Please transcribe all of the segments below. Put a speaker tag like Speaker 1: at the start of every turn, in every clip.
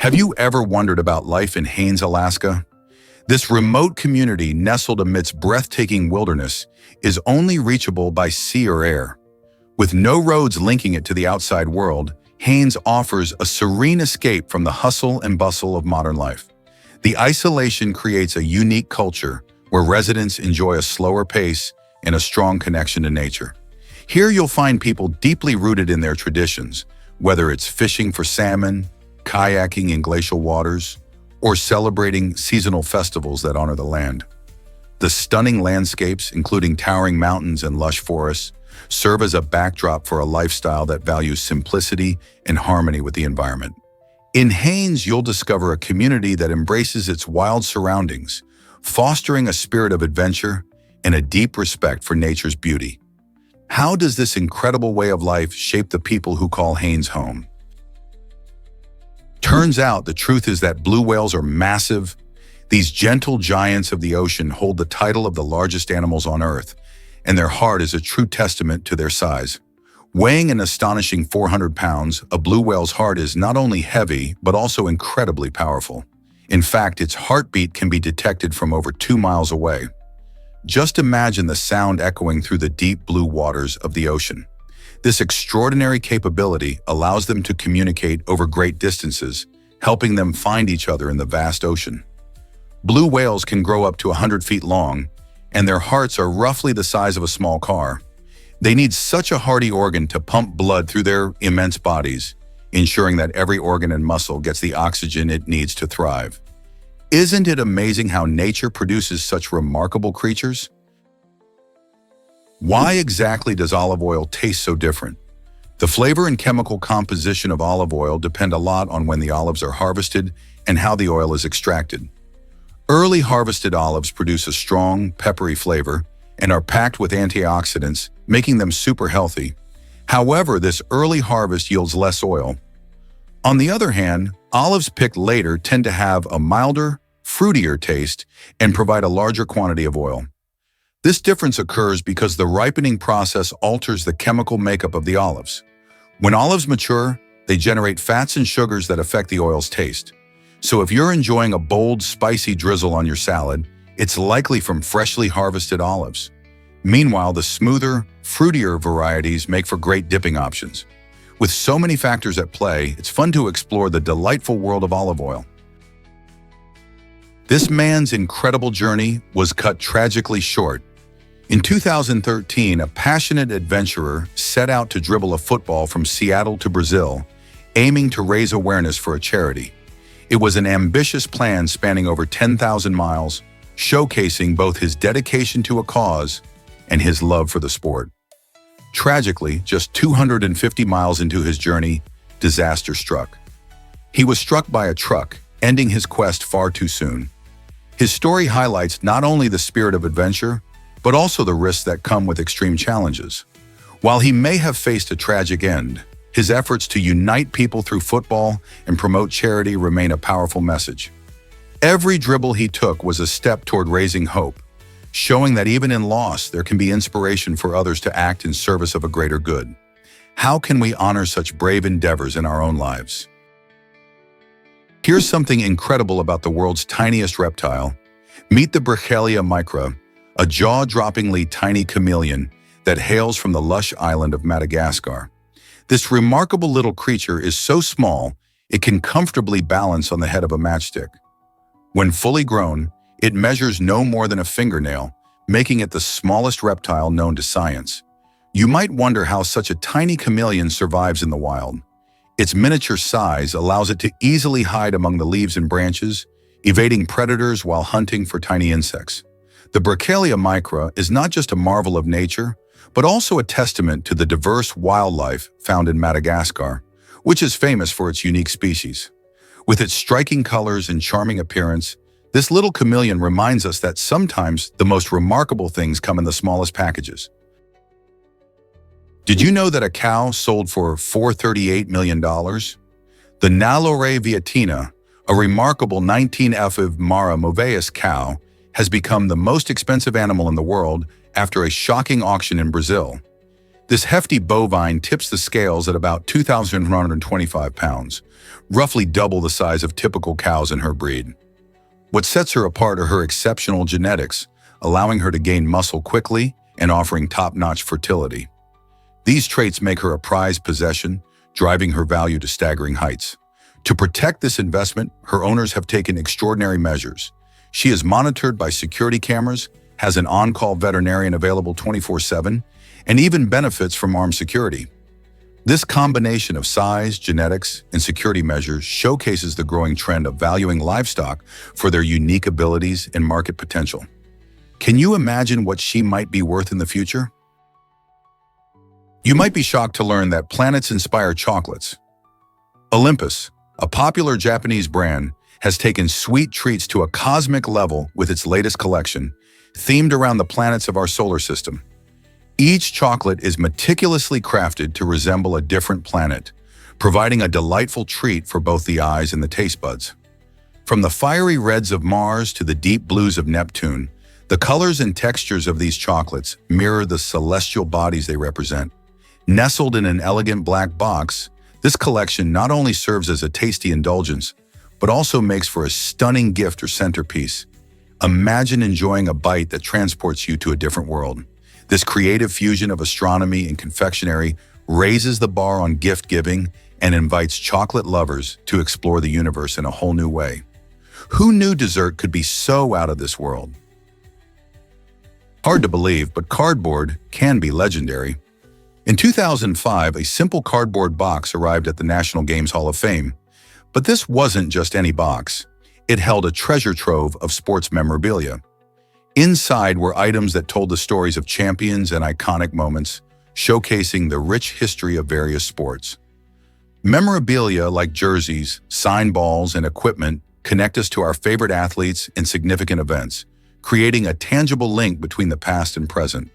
Speaker 1: Have you ever wondered about life in Haines, Alaska? This remote community nestled amidst breathtaking wilderness is only reachable by sea or air. With no roads linking it to the outside world, Haines offers a serene escape from the hustle and bustle of modern life. The isolation creates a unique culture where residents enjoy a slower pace and a strong connection to nature. Here you'll find people deeply rooted in their traditions, whether it's fishing for salmon, kayaking in glacial waters, or celebrating seasonal festivals that honor the land. The stunning landscapes, including towering mountains and lush forests, serve as a backdrop for a lifestyle that values simplicity and harmony with the environment. In Haines, you'll discover a community that embraces its wild surroundings, fostering a spirit of adventure and a deep respect for nature's beauty. How does this incredible way of life shape the people who call Haines home? Turns out the truth is that blue whales are massive. These gentle giants of the ocean hold the title of the largest animals on Earth, and their heart is a true testament to their size. Weighing an astonishing 400 pounds, a blue whale's heart is not only heavy, but also incredibly powerful. In fact, its heartbeat can be detected from over 2 miles away. Just imagine the sound echoing through the deep blue waters of the ocean. This extraordinary capability allows them to communicate over great distances, helping them find each other in the vast ocean. Blue whales can grow up to 100 feet long, and their hearts are roughly the size of a small car. They need such a hearty organ to pump blood through their immense bodies, ensuring that every organ and muscle gets the oxygen it needs to thrive. Isn't it amazing how nature produces such remarkable creatures? Why exactly does olive oil taste so different? The flavor and chemical composition of olive oil depend a lot on when the olives are harvested and how the oil is extracted. Early harvested olives produce a strong, peppery flavor and are packed with antioxidants, making them super healthy. However, this early harvest yields less oil. On the other hand, olives picked later tend to have a milder, fruitier taste and provide a larger quantity of oil. This difference occurs because the ripening process alters the chemical makeup of the olives. When olives mature, they generate fats and sugars that affect the oil's taste. So if you're enjoying a bold, spicy drizzle on your salad, it's likely from freshly harvested olives. Meanwhile, the smoother, fruitier varieties make for great dipping options. With so many factors at play, it's fun to explore the delightful world of olive oil. This man's incredible journey was cut tragically short. In 2013, a passionate adventurer set out to dribble a football from Seattle to Brazil, aiming to raise awareness for a charity. It was an ambitious plan spanning over 10,000 miles, showcasing both his dedication to a cause and his love for the sport. Tragically, just 250 miles into his journey, disaster struck. He was struck by a truck, ending his quest far too soon. His story highlights not only the spirit of adventure, but also the risks that come with extreme challenges. While he may have faced a tragic end, his efforts to unite people through football and promote charity remain a powerful message. Every dribble he took was a step toward raising hope, showing that even in loss, there can be inspiration for others to act in service of a greater good. How can we honor such brave endeavors in our own lives? Here's something incredible about the world's tiniest reptile. Meet the Brachylia micra, a jaw-droppingly tiny chameleon that hails from the lush island of Madagascar. This remarkable little creature is so small, it can comfortably balance on the head of a matchstick. When fully grown, it measures no more than a fingernail, making it the smallest reptile known to science. You might wonder how such a tiny chameleon survives in the wild. Its miniature size allows it to easily hide among the leaves and branches, evading predators while hunting for tiny insects. The Brachylia micra is not just a marvel of nature, but also a testament to the diverse wildlife found in Madagascar, which is famous for its unique species. With its striking colors and charming appearance, this little chameleon reminds us that sometimes the most remarkable things come in the smallest packages. Did you know that a cow sold for $438 million? The Nalore Viatina, a remarkable 19F Mara Moveus cow, has become the most expensive animal in the world after a shocking auction in Brazil. This hefty bovine tips the scales at about 2,125 pounds, roughly double the size of typical cows in her breed. What sets her apart are her exceptional genetics, allowing her to gain muscle quickly and offering top-notch fertility. These traits make her a prized possession, driving her value to staggering heights. To protect this investment, her owners have taken extraordinary measures. She is monitored by security cameras, has an on-call veterinarian available 24/7, and even benefits from armed security. This combination of size, genetics, and security measures showcases the growing trend of valuing livestock for their unique abilities and market potential. Can you imagine what she might be worth in the future? You might be shocked to learn that planets inspire chocolates. Olympus, a popular Japanese brand, has taken sweet treats to a cosmic level with its latest collection, themed around the planets of our solar system. Each chocolate is meticulously crafted to resemble a different planet, providing a delightful treat for both the eyes and the taste buds. From the fiery reds of Mars to the deep blues of Neptune, the colors and textures of these chocolates mirror the celestial bodies they represent. Nestled in an elegant black box, this collection not only serves as a tasty indulgence, but also makes for a stunning gift or centerpiece. Imagine enjoying a bite that transports you to a different world. This creative fusion of astronomy and confectionery raises the bar on gift-giving and invites chocolate lovers to explore the universe in a whole new way. Who knew dessert could be so out of this world? Hard to believe, but cardboard can be legendary. In 2005, a simple cardboard box arrived at the National Games Hall of Fame. But this wasn't just any box. It held a treasure trove of sports memorabilia. Inside were items that told the stories of champions and iconic moments, showcasing the rich history of various sports. Memorabilia like jerseys, signed balls, and equipment connect us to our favorite athletes and significant events, creating a tangible link between the past and present.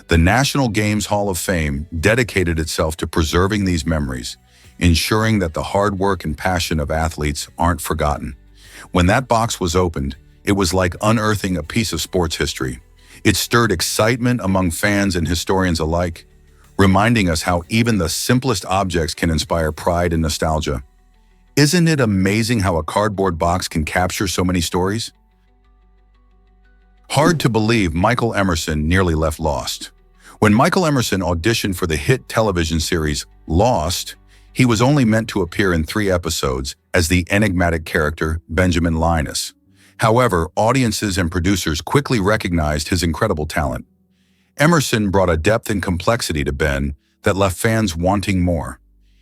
Speaker 1: The National Games Hall of Fame dedicated itself to preserving these memories, ensuring that the hard work and passion of athletes aren't forgotten. When that box was opened, it was like unearthing a piece of sports history. It stirred excitement among fans and historians alike, reminding us how even the simplest objects can inspire pride and nostalgia. Isn't it amazing how a cardboard box can capture so many stories? Hard to believe Michael Emerson nearly left Lost. When Michael Emerson auditioned for the hit television series Lost, he was only meant to appear in 3 episodes as the enigmatic character Benjamin Linus. However, audiences and producers quickly recognized his incredible talent. Emerson brought a depth and complexity to Ben that left fans wanting more.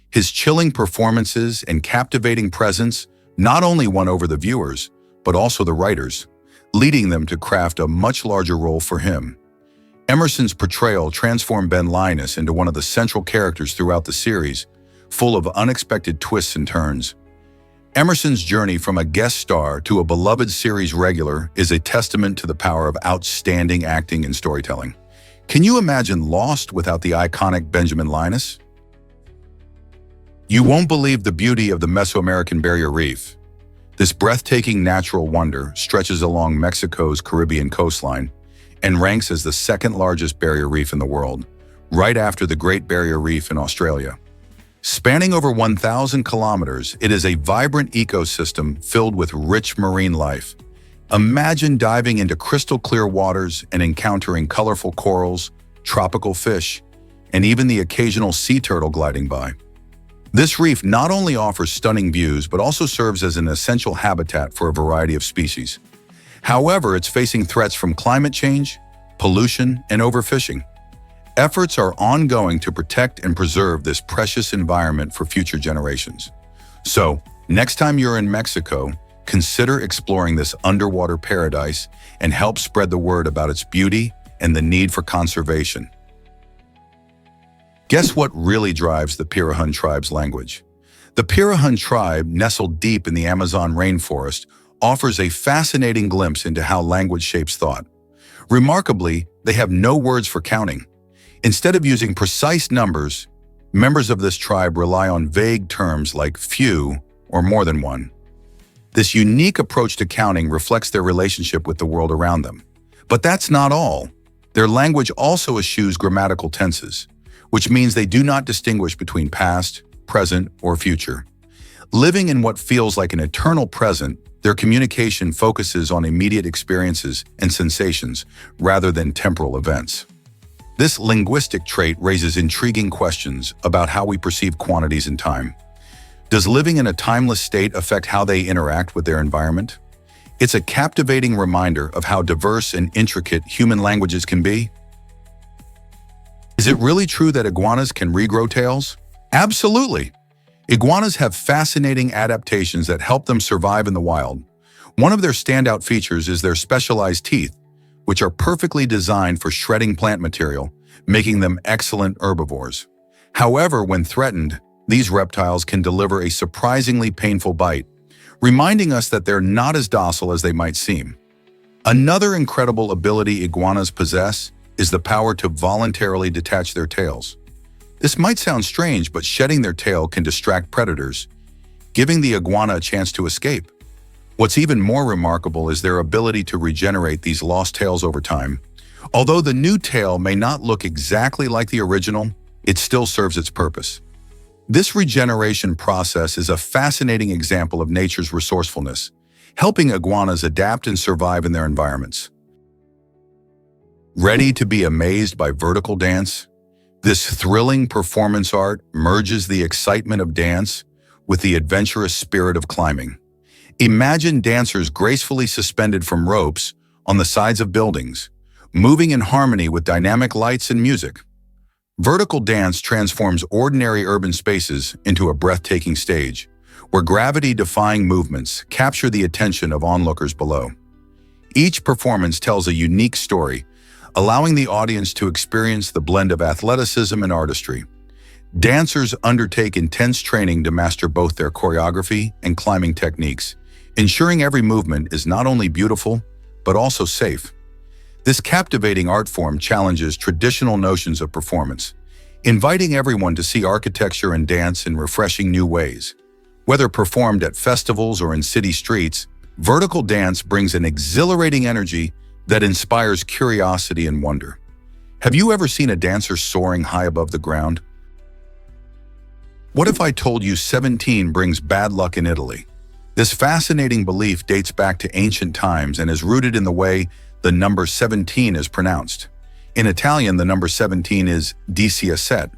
Speaker 1: His chilling performances and captivating presence not only won over the viewers, but also the writers, leading them to craft a much larger role for him. Emerson's portrayal transformed Ben Linus into one of the central characters throughout the series, full of unexpected twists and turns. Emerson's journey from a guest star to a beloved series regular is a testament to the power of outstanding acting and storytelling. Can you imagine Lost without the iconic Benjamin Linus? You won't believe the beauty of the Mesoamerican Barrier Reef. This breathtaking natural wonder stretches along Mexico's Caribbean coastline and ranks as the second-largest barrier reef in the world, right after the Great Barrier Reef in Australia. Spanning over 1,000 kilometers, it is a vibrant ecosystem filled with rich marine life. Imagine diving into crystal-clear waters and encountering colorful corals, tropical fish, and even the occasional sea turtle gliding by. This reef not only offers stunning views, but also serves as an essential habitat for a variety of species. However, it's facing threats from climate change, pollution, and overfishing. Efforts are ongoing to protect and preserve this precious environment for future generations. So, next time you're in Mexico, consider exploring this underwater paradise and help spread the word about its beauty and the need for conservation. Guess what really drives the Pirahun tribe's language? The Pirahun tribe, nestled deep in the Amazon rainforest, offers a fascinating glimpse into how language shapes thought. Remarkably, they have no words for counting. Instead of using precise numbers, members of this tribe rely on vague terms like few or more than one. This unique approach to counting reflects their relationship with the world around them. But that's not all. Their language also eschews grammatical tenses, which means they do not distinguish between past, present, or future. Living in what feels like an eternal present, their communication focuses on immediate experiences and sensations rather than temporal events. This linguistic trait raises intriguing questions about how we perceive quantities and time. Does living in a timeless state affect how they interact with their environment? It's a captivating reminder of how diverse and intricate human languages can be. Is it really true that iguanas can regrow tails? Absolutely! Iguanas have fascinating adaptations that help them survive in the wild. One of their standout features is their specialized teeth, which are perfectly designed for shredding plant material, making them excellent herbivores. However, when threatened, these reptiles can deliver a surprisingly painful bite, reminding us that they're not as docile as they might seem. Another incredible ability iguanas possess is the power to voluntarily detach their tails. This might sound strange, but shedding their tail can distract predators, giving the iguana a chance to escape. What's even more remarkable is their ability to regenerate these lost tails over time. Although the new tail may not look exactly like the original, it still serves its purpose. This regeneration process is a fascinating example of nature's resourcefulness, helping iguanas adapt and survive in their environments. Ready to be amazed by vertical dance? This thrilling performance art merges the excitement of dance with the adventurous spirit of climbing. Imagine dancers gracefully suspended from ropes on the sides of buildings, moving in harmony with dynamic lights and music. Vertical dance transforms ordinary urban spaces into a breathtaking stage, where gravity-defying movements capture the attention of onlookers below. Each performance tells a unique story, allowing the audience to experience the blend of athleticism and artistry. Dancers undertake intense training to master both their choreography and climbing techniques, ensuring every movement is not only beautiful, but also safe. This captivating art form challenges traditional notions of performance, inviting everyone to see architecture and dance in refreshing new ways. Whether performed at festivals or in city streets, vertical dance brings an exhilarating energy that inspires curiosity and wonder. Have you ever seen a dancer soaring high above the ground? What if I told you 17 brings bad luck in Italy? This fascinating belief dates back to ancient times and is rooted in the way the number 17 is pronounced. In Italian, the number 17 is diciasette,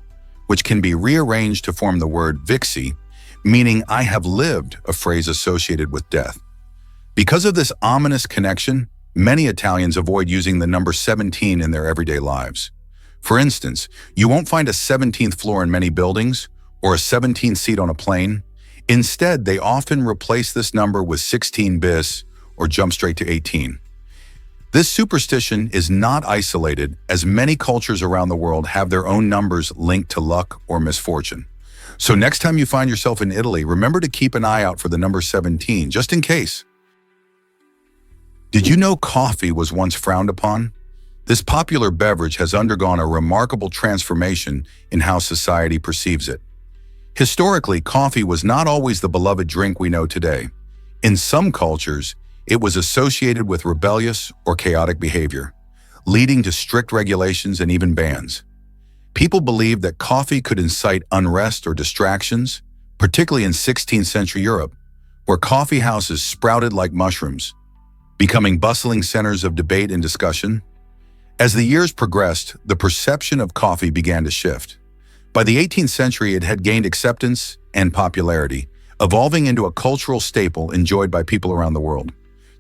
Speaker 1: which can be rearranged to form the word vixi, meaning I have lived, a phrase associated with death. Because of this ominous connection, many Italians avoid using the number 17 in their everyday lives. For instance, you won't find a 17th floor in many buildings or a 17th seat on a plane. Instead, they often replace this number with 16 bis or jump straight to 18. This superstition is not isolated, as many cultures around the world have their own numbers linked to luck or misfortune. So next time you find yourself in Italy, remember to keep an eye out for the number 17, just in case. Did you know coffee was once frowned upon? This popular beverage has undergone a remarkable transformation in how society perceives it. Historically, coffee was not always the beloved drink we know today. In some cultures, it was associated with rebellious or chaotic behavior, leading to strict regulations and even bans. People believed that coffee could incite unrest or distractions, particularly in 16th century Europe, where coffee houses sprouted like mushrooms, becoming bustling centers of debate and discussion. As the years progressed, the perception of coffee began to shift. By the 18th century, it had gained acceptance and popularity, evolving into a cultural staple enjoyed by people around the world.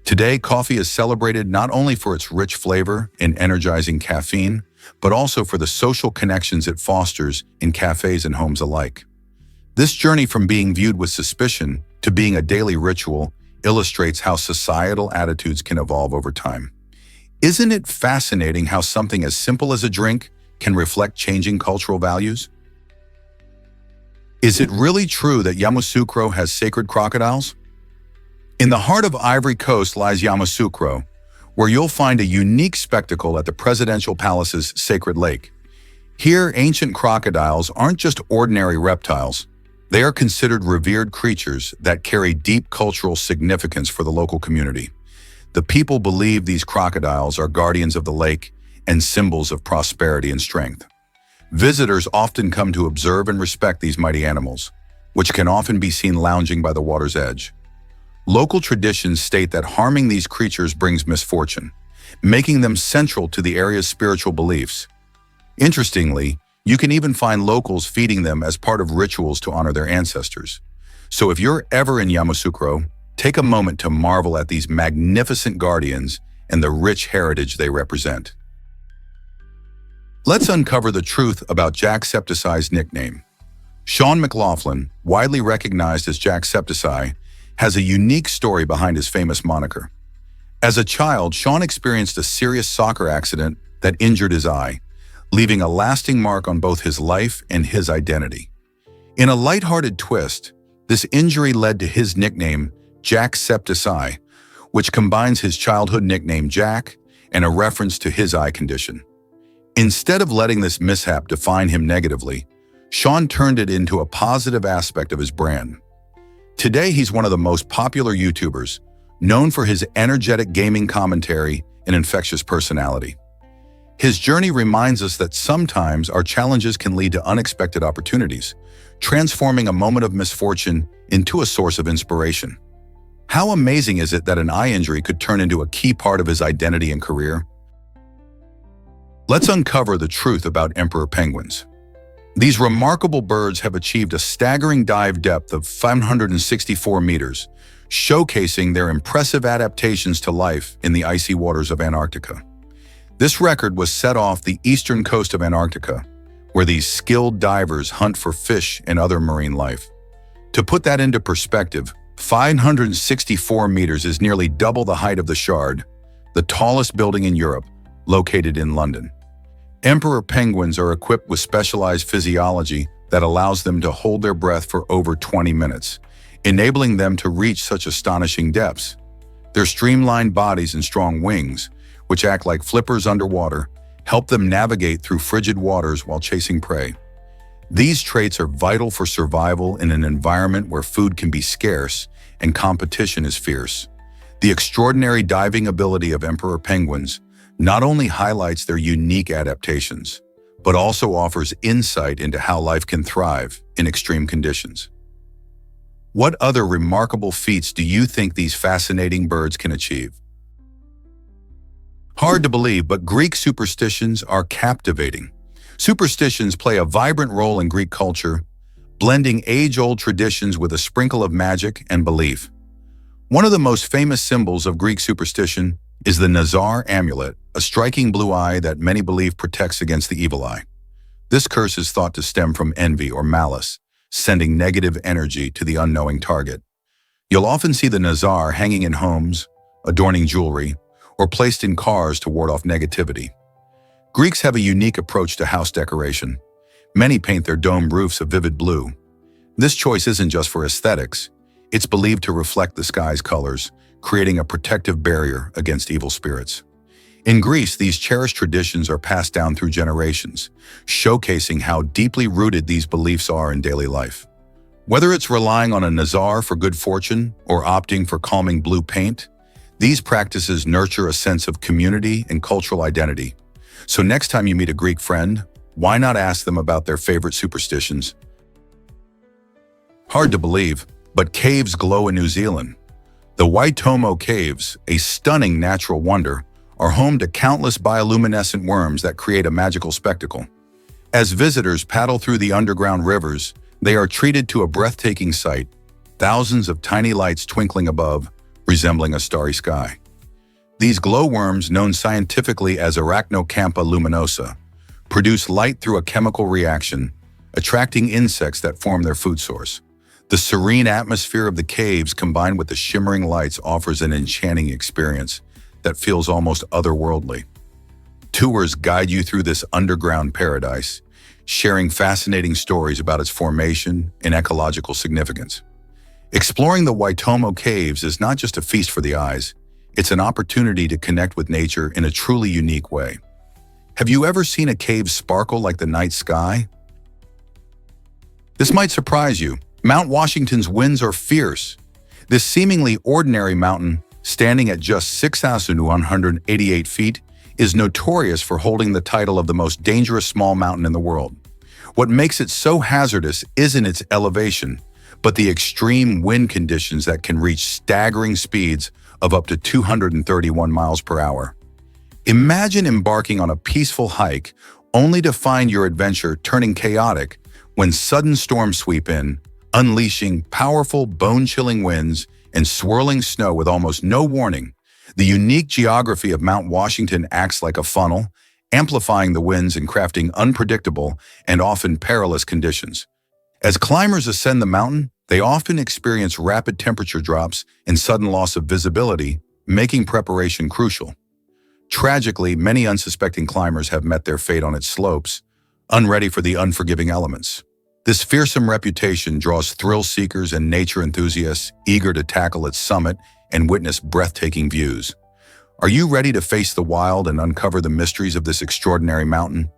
Speaker 1: Today, coffee is celebrated not only for its rich flavor and energizing caffeine, but also for the social connections it fosters in cafes and homes alike. This journey from being viewed with suspicion to being a daily ritual illustrates how societal attitudes can evolve over time. Isn't it fascinating how something as simple as a drink can reflect changing cultural values? Is it really true that Yamoussoukro has sacred crocodiles? In the heart of Ivory Coast lies Yamoussoukro, where you'll find a unique spectacle at the Presidential Palace's sacred lake. Here, ancient crocodiles aren't just ordinary reptiles. They are considered revered creatures that carry deep cultural significance for the local community. The people believe these crocodiles are guardians of the lake and symbols of prosperity and strength. Visitors often come to observe and respect these mighty animals, which can often be seen lounging by the water's edge. Local traditions state that harming these creatures brings misfortune, making them central to the area's spiritual beliefs. Interestingly, you can even find locals feeding them as part of rituals to honor their ancestors. So if you're ever in Yamoussoukro, take a moment to marvel at these magnificent guardians and the rich heritage they represent. Let's uncover the truth about Jacksepticeye's nickname. Sean McLaughlin, widely recognized as Jacksepticeye, has a unique story behind his famous moniker. As a child, Sean experienced a serious soccer accident that injured his eye, leaving a lasting mark on both his life and his identity. In a lighthearted twist, this injury led to his nickname, Jacksepticeye, which combines his childhood nickname Jack and a reference to his eye condition. Instead of letting this mishap define him negatively, Sean turned it into a positive aspect of his brand. Today, he's one of the most popular YouTubers, known for his energetic gaming commentary and infectious personality. His journey reminds us that sometimes our challenges can lead to unexpected opportunities, transforming a moment of misfortune into a source of inspiration. How amazing is it that an eye injury could turn into a key part of his identity and career? Let's uncover the truth about emperor penguins. These remarkable birds have achieved a staggering dive depth of 564 meters, showcasing their impressive adaptations to life in the icy waters of Antarctica. This record was set off the eastern coast of Antarctica, where these skilled divers hunt for fish and other marine life. To put that into perspective, 564 meters is nearly double the height of the Shard, the tallest building in Europe, located in London. Emperor penguins are equipped with specialized physiology that allows them to hold their breath for over 20 minutes, enabling them to reach such astonishing depths. Their streamlined bodies and strong wings, which act like flippers underwater, help them navigate through frigid waters while chasing prey. These traits are vital for survival in an environment where food can be scarce and competition is fierce. The extraordinary diving ability of emperor penguins not only highlights their unique adaptations, but also offers insight into how life can thrive in extreme conditions. What other remarkable feats do you think these fascinating birds can achieve? Hard to believe, but Greek superstitions are captivating. Superstitions play a vibrant role in Greek culture, blending age-old traditions with a sprinkle of magic and belief. One of the most famous symbols of Greek superstition is the Nazar amulet, a striking blue eye that many believe protects against the evil eye. This curse is thought to stem from envy or malice, sending negative energy to the unknowing target. You'll often see the Nazar hanging in homes, adorning jewelry, or placed in cars to ward off negativity. Greeks have a unique approach to house decoration. Many paint their dome roofs a vivid blue. This choice isn't just for aesthetics. It's believed to reflect the sky's colors, creating a protective barrier against evil spirits. In Greece, these cherished traditions are passed down through generations, showcasing how deeply rooted these beliefs are in daily life. Whether it's relying on a Nazar for good fortune or opting for calming blue paint, these practices nurture a sense of community and cultural identity. So next time you meet a Greek friend, why not ask them about their favorite superstitions? Hard to believe, but caves glow in New Zealand. The Waitomo Caves, a stunning natural wonder, are home to countless bioluminescent worms that create a magical spectacle. As visitors paddle through the underground rivers, they are treated to a breathtaking sight, thousands of tiny lights twinkling above, resembling a starry sky. These glowworms, known scientifically as Arachnocampa luminosa, produce light through a chemical reaction, attracting insects that form their food source. The serene atmosphere of the caves combined with the shimmering lights offers an enchanting experience that feels almost otherworldly. Tours guide you through this underground paradise, sharing fascinating stories about its formation and ecological significance. Exploring the Waitomo Caves is not just a feast for the eyes, it's an opportunity to connect with nature in a truly unique way. Have you ever seen a cave sparkle like the night sky? This might surprise you. Mount Washington's winds are fierce. This seemingly ordinary mountain, standing at just 6,188 feet, is notorious for holding the title of the most dangerous small mountain in the world. What makes it so hazardous isn't its elevation, but the extreme wind conditions that can reach staggering speeds of up to 231 miles per hour. Imagine embarking on a peaceful hike only to find your adventure turning chaotic when sudden storms sweep in, unleashing powerful, bone-chilling winds and swirling snow with almost no warning. The unique geography of Mount Washington acts like a funnel, amplifying the winds and crafting unpredictable and often perilous conditions. As climbers ascend the mountain, they often experience rapid temperature drops and sudden loss of visibility, making preparation crucial. Tragically, many unsuspecting climbers have met their fate on its slopes, unready for the unforgiving elements. This fearsome reputation draws thrill seekers and nature enthusiasts eager to tackle its summit and witness breathtaking views. Are you ready to face the wild and uncover the mysteries of this extraordinary mountain?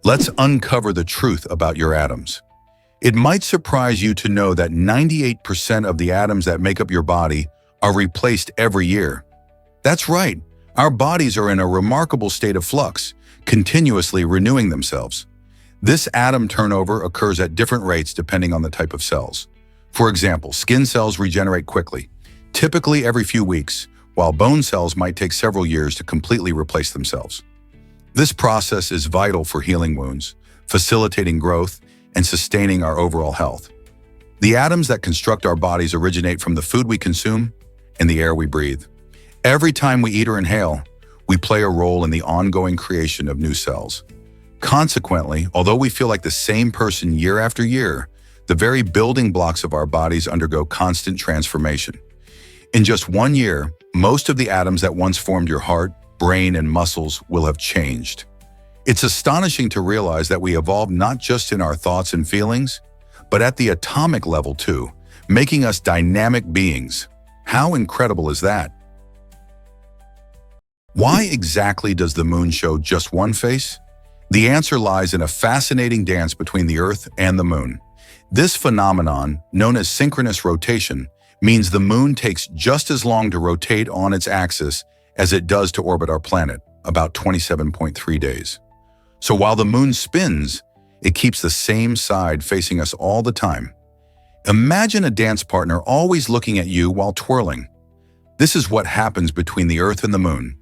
Speaker 1: Let's uncover the truth about your atoms. It might surprise you to know that 98% of the atoms that make up your body are replaced every year. That's right, our bodies are in a remarkable state of flux, continuously renewing themselves. This atom turnover occurs at different rates depending on the type of cells. For example, skin cells regenerate quickly, typically every few weeks, while bone cells might take several years to completely replace themselves. This process is vital for healing wounds, facilitating growth, and sustaining our overall health. The atoms that construct our bodies originate from the food we consume and the air we breathe. Every time we eat or inhale, we play a role in the ongoing creation of new cells. Consequently, although we feel like the same person year after year, the very building blocks of our bodies undergo constant transformation. In just 1 year, most of the atoms that once formed your heart, brain, and muscles will have changed. It's astonishing to realize that we evolve not just in our thoughts and feelings, but at the atomic level too, making us dynamic beings. How incredible is that? Why exactly does the moon show just one face? The answer lies in a fascinating dance between the Earth and the moon. This phenomenon, known as synchronous rotation, means the moon takes just as long to rotate on its axis as it does to orbit our planet, about 27.3 days. So while the moon spins, it keeps the same side facing us all the time. Imagine a dance partner always looking at you while twirling. This is what happens between the Earth and the moon.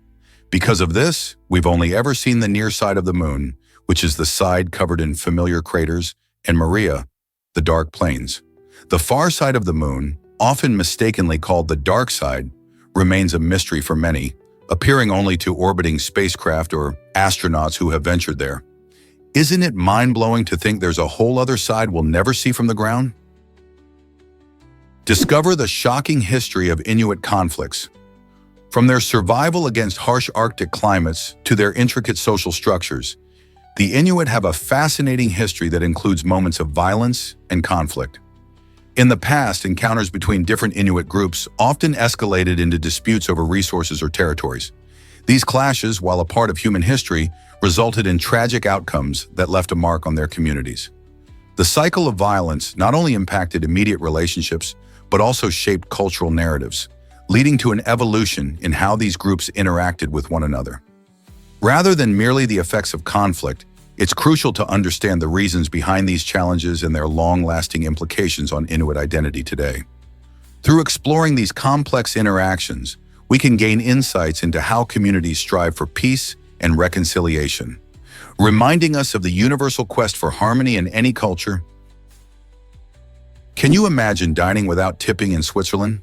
Speaker 1: Because of this, we've only ever seen the near side of the moon, which is the side covered in familiar craters, and Maria, the dark plains. The far side of the moon, often mistakenly called the dark side, remains a mystery for many, appearing only to orbiting spacecraft or astronauts who have ventured there. Isn't it mind-blowing to think there's a whole other side we'll never see from the ground? Discover the shocking history of Inuit conflicts. From their survival against harsh Arctic climates to their intricate social structures, the Inuit have a fascinating history that includes moments of violence and conflict. In the past, encounters between different Inuit groups often escalated into disputes over resources or territories. These clashes, while a part of human history, resulted in tragic outcomes that left a mark on their communities. The cycle of violence not only impacted immediate relationships, but also shaped cultural narratives, leading to an evolution in how these groups interacted with one another. Rather than merely the effects of conflict, it's crucial to understand the reasons behind these challenges and their long-lasting implications on Inuit identity today. Through exploring these complex interactions, we can gain insights into how communities strive for peace and reconciliation, reminding us of the universal quest for harmony in any culture. Can you imagine dining without tipping in Switzerland?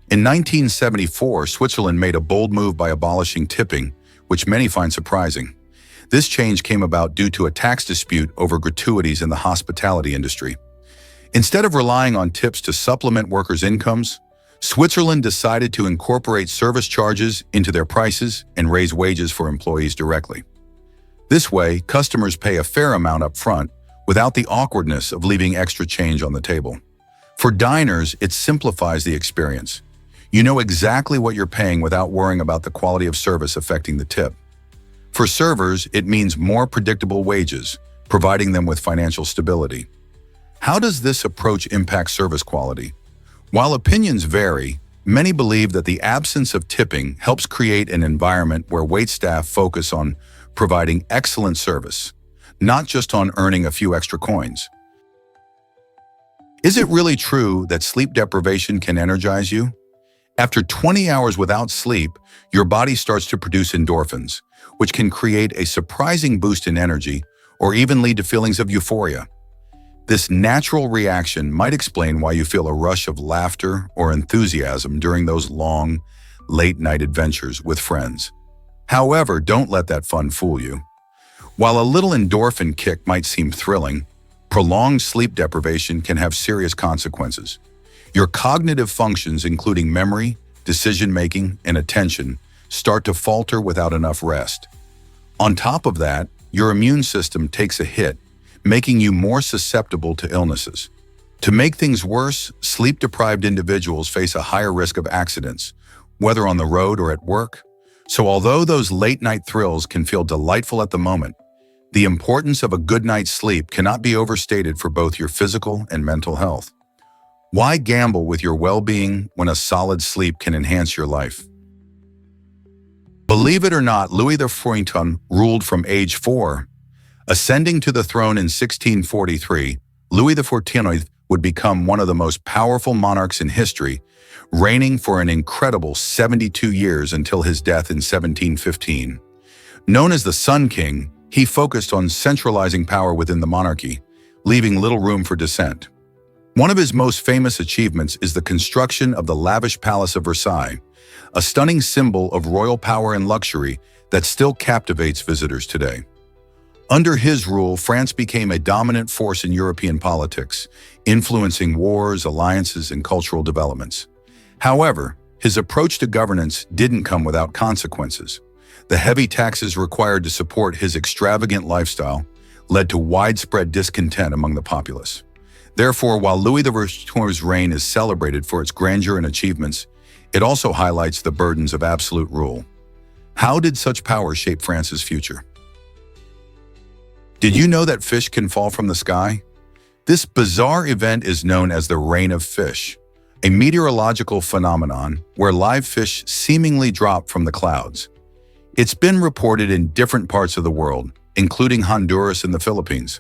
Speaker 1: In 1974, Switzerland made a bold move by abolishing tipping, which many find surprising. This change came about due to a tax dispute over gratuities in the hospitality industry. Instead of relying on tips to supplement workers' incomes, Switzerland decided to incorporate service charges into their prices and raise wages for employees directly. This way, customers pay a fair amount up front without the awkwardness of leaving extra change on the table. For diners, it simplifies the experience. You know exactly what you're paying without worrying about the quality of service affecting the tip. For servers, it means more predictable wages, providing them with financial stability. How does this approach impact service quality? While opinions vary, Many believe that the absence of tipping helps create an environment where waitstaff focus on providing excellent service, not just on earning a few extra coins. Is it really true that sleep deprivation can energize you? After 20 hours without sleep, your body starts to produce endorphins, which can create a surprising boost in energy or even lead to feelings of euphoria. This natural reaction might explain why you feel a rush of laughter or enthusiasm during those long, late-night adventures with friends. However, don't let that fun fool you. While a little endorphin kick might seem thrilling, prolonged sleep deprivation can have serious consequences. Your cognitive functions, including memory, decision-making, and attention, start to falter without enough rest. On top of that, your immune system takes a hit, making you more susceptible to illnesses. To make things worse, sleep-deprived individuals face a higher risk of accidents, whether on the road or at work. So although those late-night thrills can feel delightful at the moment, the importance of a good night's sleep cannot be overstated for both your physical and mental health. Why gamble with your well-being when a solid sleep can enhance your life? Believe it or not, Louis XIV ruled from age 4. Ascending to the throne in 1643, Louis XIV would become one of the most powerful monarchs in history, reigning for an incredible 72 years until his death in 1715. Known as the Sun King, he focused on centralizing power within the monarchy, leaving little room for dissent. One of his most famous achievements is the construction of the lavish Palace of Versailles, a stunning symbol of royal power and luxury that still captivates visitors today. Under his rule, France became a dominant force in European politics, influencing wars, alliances, and cultural developments. However, his approach to governance didn't come without consequences. The heavy taxes required to support his extravagant lifestyle led to widespread discontent among the populace. Therefore, while Louis XIV's reign is celebrated for its grandeur and achievements, it also highlights the burdens of absolute rule. How did such power shape France's future? Did you know that fish can fall from the sky? This bizarre event is known as the rain of fish, a meteorological phenomenon where live fish seemingly drop from the clouds. It's been reported in different parts of the world, including Honduras and the Philippines.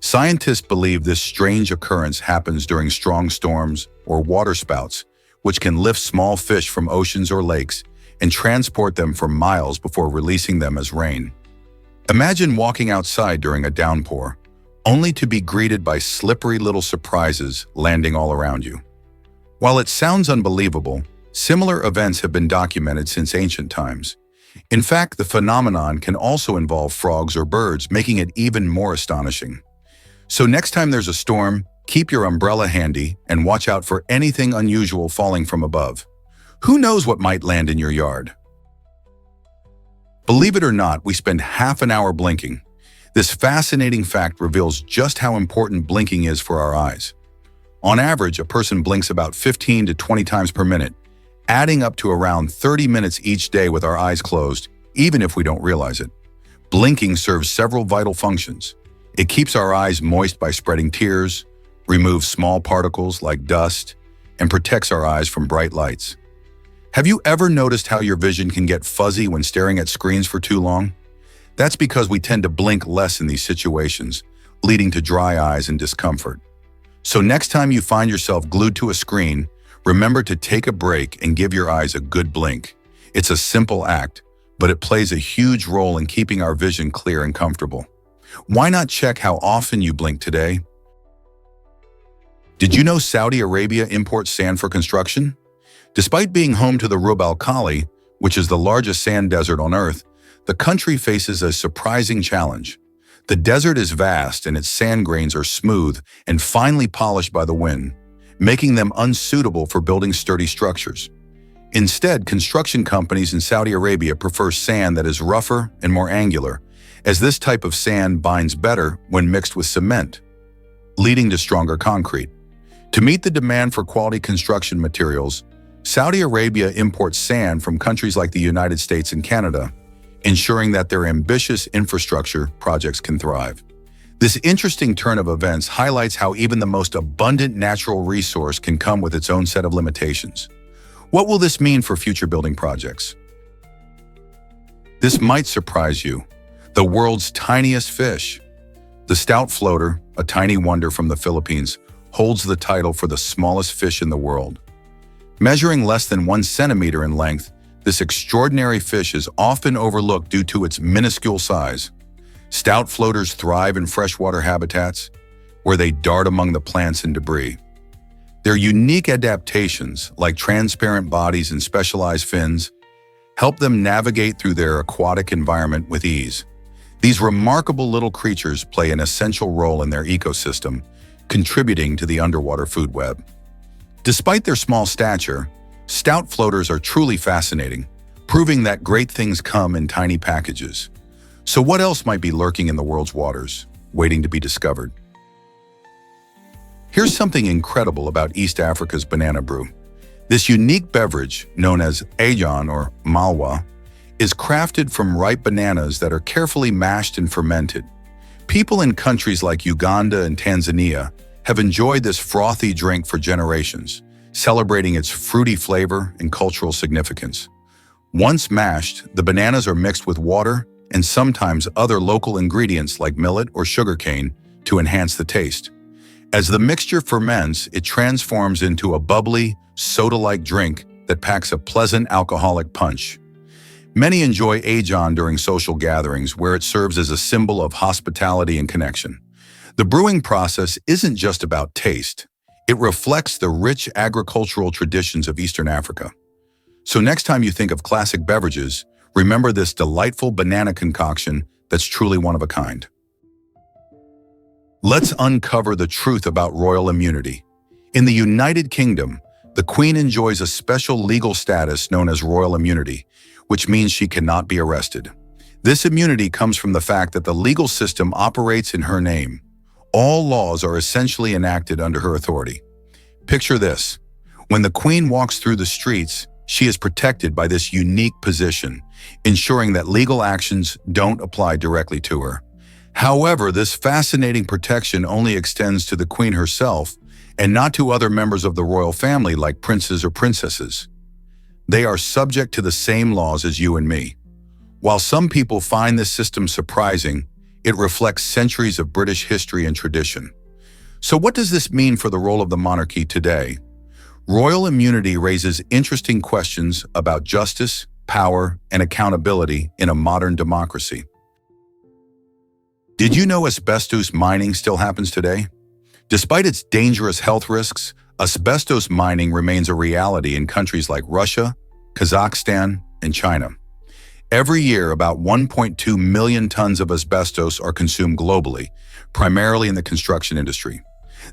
Speaker 1: Scientists believe this strange occurrence happens during strong storms or waterspouts, which can lift small fish from oceans or lakes and transport them for miles before releasing them as rain. Imagine walking outside during a downpour, only to be greeted by slippery little surprises landing all around you. While it sounds unbelievable, similar events have been documented since ancient times. In fact, the phenomenon can also involve frogs or birds, making it even more astonishing. So next time there's a storm, keep your umbrella handy and watch out for anything unusual falling from above. Who knows what might land in your yard? Believe it or not, we spend half an hour blinking. This fascinating fact reveals just how important blinking is for our eyes. On average, a person blinks about 15 to 20 times per minute, adding up to around 30 minutes each day with our eyes closed, even if we don't realize it. Blinking serves several vital functions. It keeps our eyes moist by spreading tears, removes small particles like dust, and protects our eyes from bright lights. Have you ever noticed how your vision can get fuzzy when staring at screens for too long? That's because we tend to blink less in these situations, leading to dry eyes and discomfort. So next time you find yourself glued to a screen, remember to take a break and give your eyes a good blink. It's a simple act, but it plays a huge role in keeping our vision clear and comfortable. Why not check how often you blink today? Did you know Saudi Arabia imports sand for construction? Despite being home to the Rub al Khali, which is the largest sand desert on Earth, the country faces a surprising challenge. The desert is vast and its sand grains are smooth and finely polished by the wind, making them unsuitable for building sturdy structures. Instead, construction companies in Saudi Arabia prefer sand that is rougher and more angular, as this type of sand binds better when mixed with cement, leading to stronger concrete. To meet the demand for quality construction materials, Saudi Arabia imports sand from countries like the United States and Canada, ensuring that their ambitious infrastructure projects can thrive. This interesting turn of events highlights how even the most abundant natural resource can come with its own set of limitations. What will this mean for future building projects? This might surprise you. The world's tiniest fish. The stout floater, a tiny wonder from the Philippines, holds the title for the smallest fish in the world. Measuring less than 1 centimeter in length, this extraordinary fish is often overlooked due to its minuscule size. Stout floaters thrive in freshwater habitats, where they dart among the plants and debris. Their unique adaptations, like transparent bodies and specialized fins, help them navigate through their aquatic environment with ease. These remarkable little creatures play an essential role in their ecosystem, contributing to the underwater food web. Despite their small stature, stout floaters are truly fascinating, proving that great things come in tiny packages. So what else might be lurking in the world's waters, waiting to be discovered? Here's something incredible about East Africa's banana brew. This unique beverage, known as ajan or malwa, is crafted from ripe bananas that are carefully mashed and fermented. People in countries like Uganda and Tanzania have enjoyed this frothy drink for generations, celebrating its fruity flavor and cultural significance. Once mashed, the bananas are mixed with water and sometimes other local ingredients like millet or sugarcane to enhance the taste. As the mixture ferments, it transforms into a bubbly, soda-like drink that packs a pleasant alcoholic punch. Many enjoy ajan during social gatherings where it serves as a symbol of hospitality and connection. The brewing process isn't just about taste. It reflects the rich agricultural traditions of Eastern Africa. So next time you think of classic beverages, remember this delightful banana concoction that's truly one of a kind. Let's uncover the truth about royal immunity. In the United Kingdom, the Queen enjoys a special legal status known as royal immunity, which means she cannot be arrested. This immunity comes from the fact that the legal system operates in her name. All laws are essentially enacted under her authority. Picture this. When the Queen walks through the streets, she is protected by this unique position, ensuring that legal actions don't apply directly to her. However, this fascinating protection only extends to the Queen herself and not to other members of the royal family like princes or princesses. They are subject to the same laws as you and me. While some people find this system surprising, it reflects centuries of British history and tradition. So what does this mean for the role of the monarchy today? Royal immunity raises interesting questions about justice, power, and accountability in a modern democracy. Did you know asbestos mining still happens today? Despite its dangerous health risks, asbestos mining remains a reality in countries like Russia, Kazakhstan, and China. Every year, about 1.2 million tons of asbestos are consumed globally, primarily in the construction industry.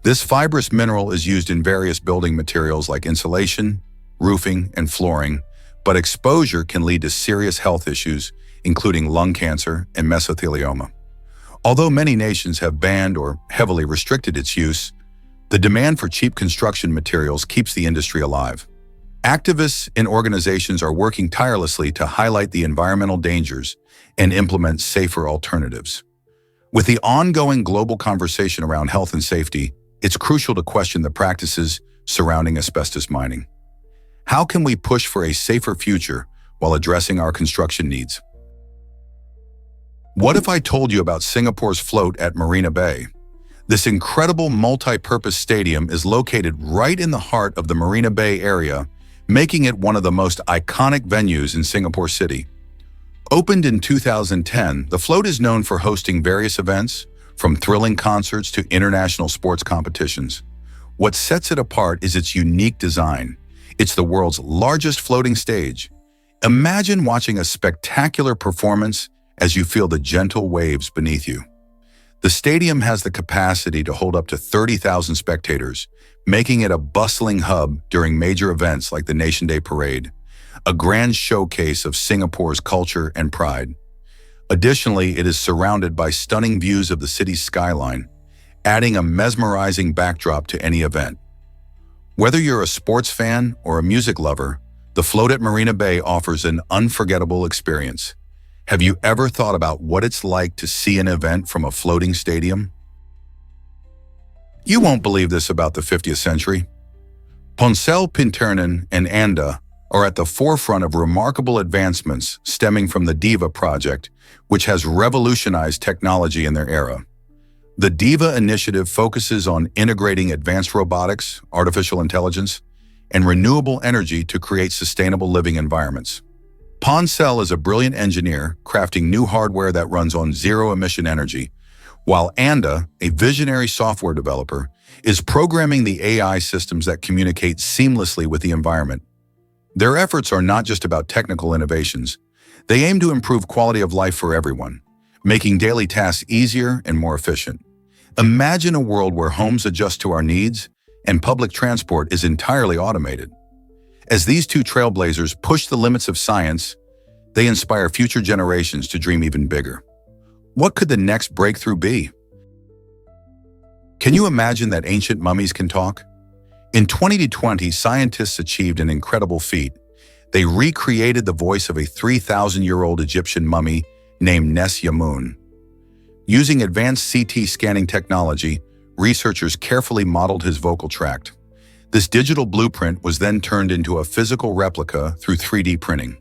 Speaker 1: This fibrous mineral is used in various building materials like insulation, roofing, and flooring, but exposure can lead to serious health issues, including lung cancer and mesothelioma. Although many nations have banned or heavily restricted its use, the demand for cheap construction materials keeps the industry alive. Activists and organizations are working tirelessly to highlight the environmental dangers and implement safer alternatives. With the ongoing global conversation around health and safety, it's crucial to question the practices surrounding asbestos mining. How can we push for a safer future while addressing our construction needs? What if I told you about Singapore's float at Marina Bay? This incredible multi-purpose stadium is located right in the heart of the Marina Bay area, making it one of the most iconic venues in Singapore City. Opened in 2010, the float is known for hosting various events, from thrilling concerts to international sports competitions. What sets it apart is its unique design. It's the world's largest floating stage. Imagine watching a spectacular performance as you feel the gentle waves beneath you. The stadium has the capacity to hold up to 30,000 spectators, making it a bustling hub during major events like the Nation Day Parade, a grand showcase of Singapore's culture and pride. Additionally, it is surrounded by stunning views of the city's skyline, adding a mesmerizing backdrop to any event. Whether you're a sports fan or a music lover, the float at Marina Bay offers an unforgettable experience. Have you ever thought about what it's like to see an event from a floating stadium? You won't believe this about the 50th century. Poncel Pinternan and Anda, are at the forefront of remarkable advancements stemming from the DIVA project, which has revolutionized technology in their era. The DIVA initiative focuses on integrating advanced robotics, artificial intelligence, and renewable energy to create sustainable living environments. Poncel is a brilliant engineer crafting new hardware that runs on zero-emission energy, while Anda, a visionary software developer, is programming the AI systems that communicate seamlessly with the environment. Their efforts are not just about technical innovations. They aim to improve quality of life for everyone, making daily tasks easier and more efficient. Imagine a world where homes adjust to our needs and public transport is entirely automated. As these two trailblazers push the limits of science, they inspire future generations to dream even bigger. What could the next breakthrough be? Can you imagine that ancient mummies can talk? In 2020, scientists achieved an incredible feat. They recreated the voice of a 3,000-year-old Egyptian mummy named Nes-Yamun. Using advanced CT scanning technology, researchers carefully modeled his vocal tract. This digital blueprint was then turned into a physical replica through 3D printing.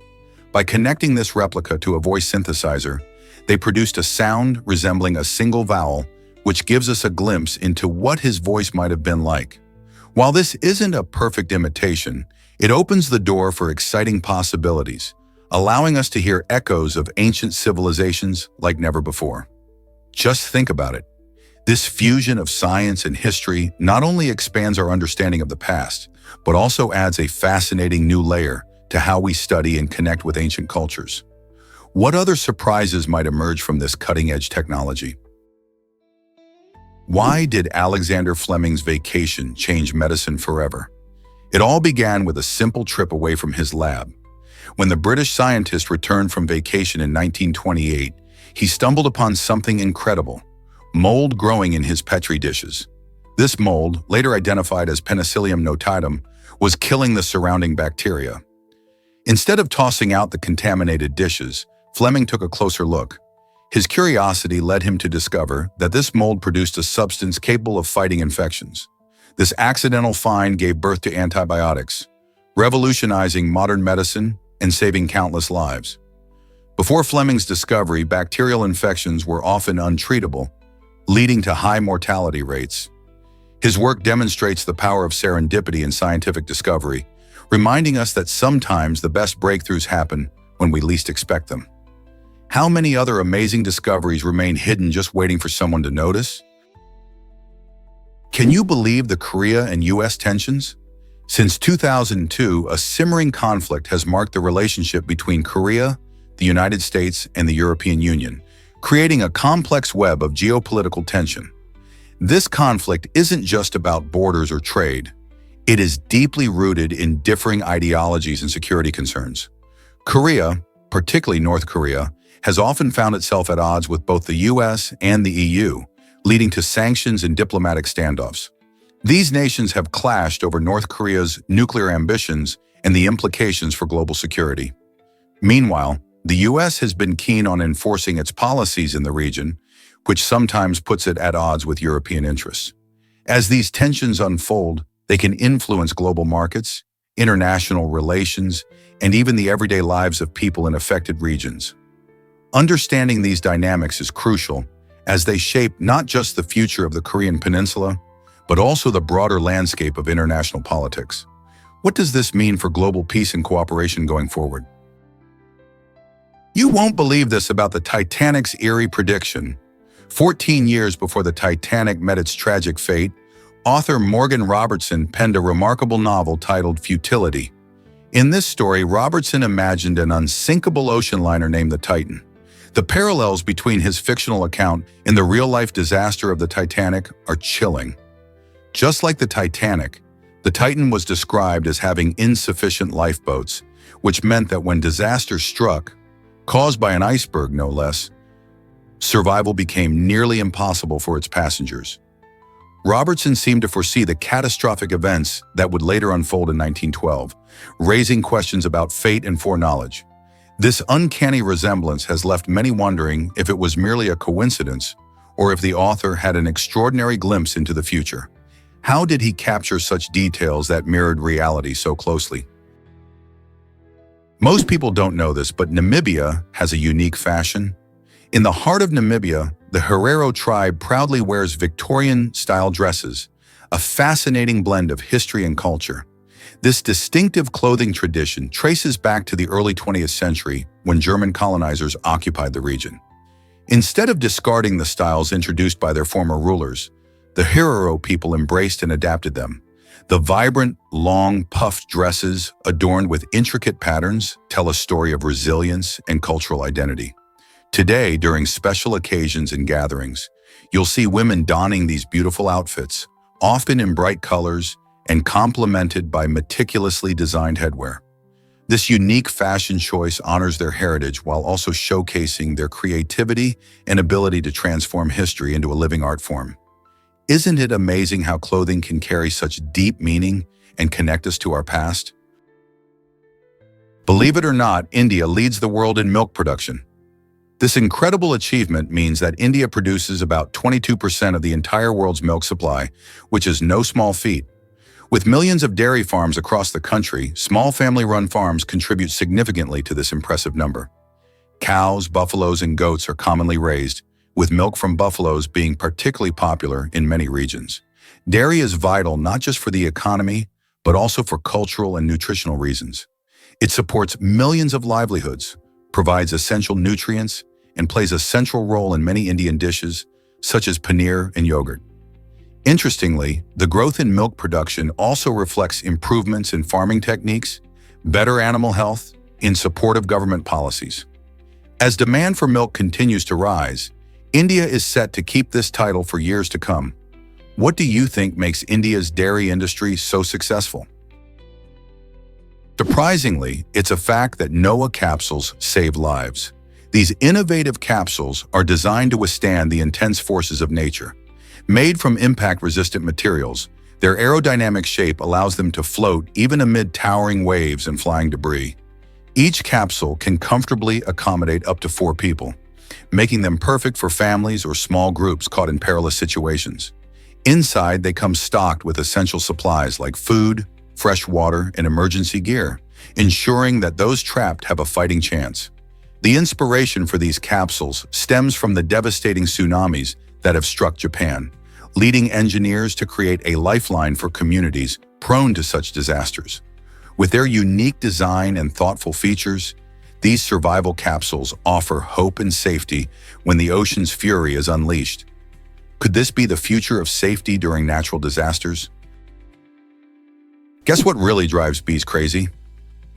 Speaker 1: By connecting this replica to a voice synthesizer, they produced a sound resembling a single vowel, which gives us a glimpse into what his voice might have been like. While this isn't a perfect imitation, it opens the door for exciting possibilities, allowing us to hear echoes of ancient civilizations like never before. Just think about it. This fusion of science and history not only expands our understanding of the past, but also adds a fascinating new layer to how we study and connect with ancient cultures. What other surprises might emerge from this cutting-edge technology? Why did Alexander Fleming's vacation change medicine forever? It all began with a simple trip away from his lab. When the British scientist returned from vacation in 1928, he stumbled upon something incredible: mold growing in his Petri dishes. This mold, later identified as Penicillium notatum, was killing the surrounding bacteria. Instead of tossing out the contaminated dishes, Fleming took a closer look. His curiosity led him to discover that this mold produced a substance capable of fighting infections. This accidental find gave birth to antibiotics, revolutionizing modern medicine and saving countless lives. Before Fleming's discovery, bacterial infections were often untreatable, leading to high mortality rates. His work demonstrates the power of serendipity in scientific discovery, reminding us that sometimes the best breakthroughs happen when we least expect them. How many other amazing discoveries remain hidden just waiting for someone to notice? Can you believe the Korea and US tensions? Since 2002, a simmering conflict has marked the relationship between Korea, the United States, and the European Union, creating a complex web of geopolitical tension. This conflict isn't just about borders or trade. It is deeply rooted in differing ideologies and security concerns. Korea, particularly North Korea, has often found itself at odds with both the US and the EU, leading to sanctions and diplomatic standoffs. These nations have clashed over North Korea's nuclear ambitions and the implications for global security. Meanwhile, the US has been keen on enforcing its policies in the region, which sometimes puts it at odds with European interests. As these tensions unfold, they can influence global markets, international relations, and even the everyday lives of people in affected regions. Understanding these dynamics is crucial, as they shape not just the future of the Korean Peninsula, but also the broader landscape of international politics. What does this mean for global peace and cooperation going forward? You won't believe this about the Titanic's eerie prediction. 14 years before the Titanic met its tragic fate, author Morgan Robertson penned a remarkable novel titled Futility. In this story, Robertson imagined an unsinkable ocean liner named the Titan. The parallels between his fictional account and the real-life disaster of the Titanic are chilling. Just like the Titanic, the Titan was described as having insufficient lifeboats, which meant that when disaster struck, caused by an iceberg no less, survival became nearly impossible for its passengers. Robertson seemed to foresee the catastrophic events that would later unfold in 1912, raising questions about fate and foreknowledge. This uncanny resemblance has left many wondering if it was merely a coincidence or if the author had an extraordinary glimpse into the future. How did he capture such details that mirrored reality so closely? Most people don't know this, but Namibia has a unique fashion. In the heart of Namibia, the Herero tribe proudly wears Victorian-style dresses, a fascinating blend of history and culture. This distinctive clothing tradition traces back to the early 20th century when German colonizers occupied the region. Instead of discarding the styles introduced by their former rulers, the Herero people embraced and adapted them. The vibrant, long, puffed dresses, adorned with intricate patterns, tell a story of resilience and cultural identity. Today, during special occasions and gatherings, you'll see women donning these beautiful outfits, often in bright colors and complemented by meticulously designed headwear. This unique fashion choice honors their heritage while also showcasing their creativity and ability to transform history into a living art form. Isn't it amazing how clothing can carry such deep meaning and connect us to our past? Believe it or not, India leads the world in milk production. This incredible achievement means that India produces about 22% of the entire world's milk supply, which is no small feat. With millions of dairy farms across the country, small family-run farms contribute significantly to this impressive number. Cows, buffaloes, and goats are commonly raised, with milk from buffaloes being particularly popular in many regions. Dairy is vital not just for the economy, but also for cultural and nutritional reasons. It supports millions of livelihoods, provides essential nutrients, and plays a central role in many Indian dishes, such as paneer and yogurt. Interestingly, the growth in milk production also reflects improvements in farming techniques, better animal health, and supportive government policies. As demand for milk continues to rise, India is set to keep this title for years to come. What do you think makes India's dairy industry so successful? Surprisingly, it's a fact that Noah capsules save lives. These innovative capsules are designed to withstand the intense forces of nature. Made from impact-resistant materials, their aerodynamic shape allows them to float even amid towering waves and flying debris. Each capsule can comfortably accommodate up to 4 people, making them perfect for families or small groups caught in perilous situations. Inside, they come stocked with essential supplies like food, fresh water, and emergency gear, ensuring that those trapped have a fighting chance. The inspiration for these capsules stems from the devastating tsunamis that have struck Japan, leading engineers to create a lifeline for communities prone to such disasters. With their unique design and thoughtful features, these survival capsules offer hope and safety when the ocean's fury is unleashed. Could this be the future of safety during natural disasters? Guess what really drives bees crazy?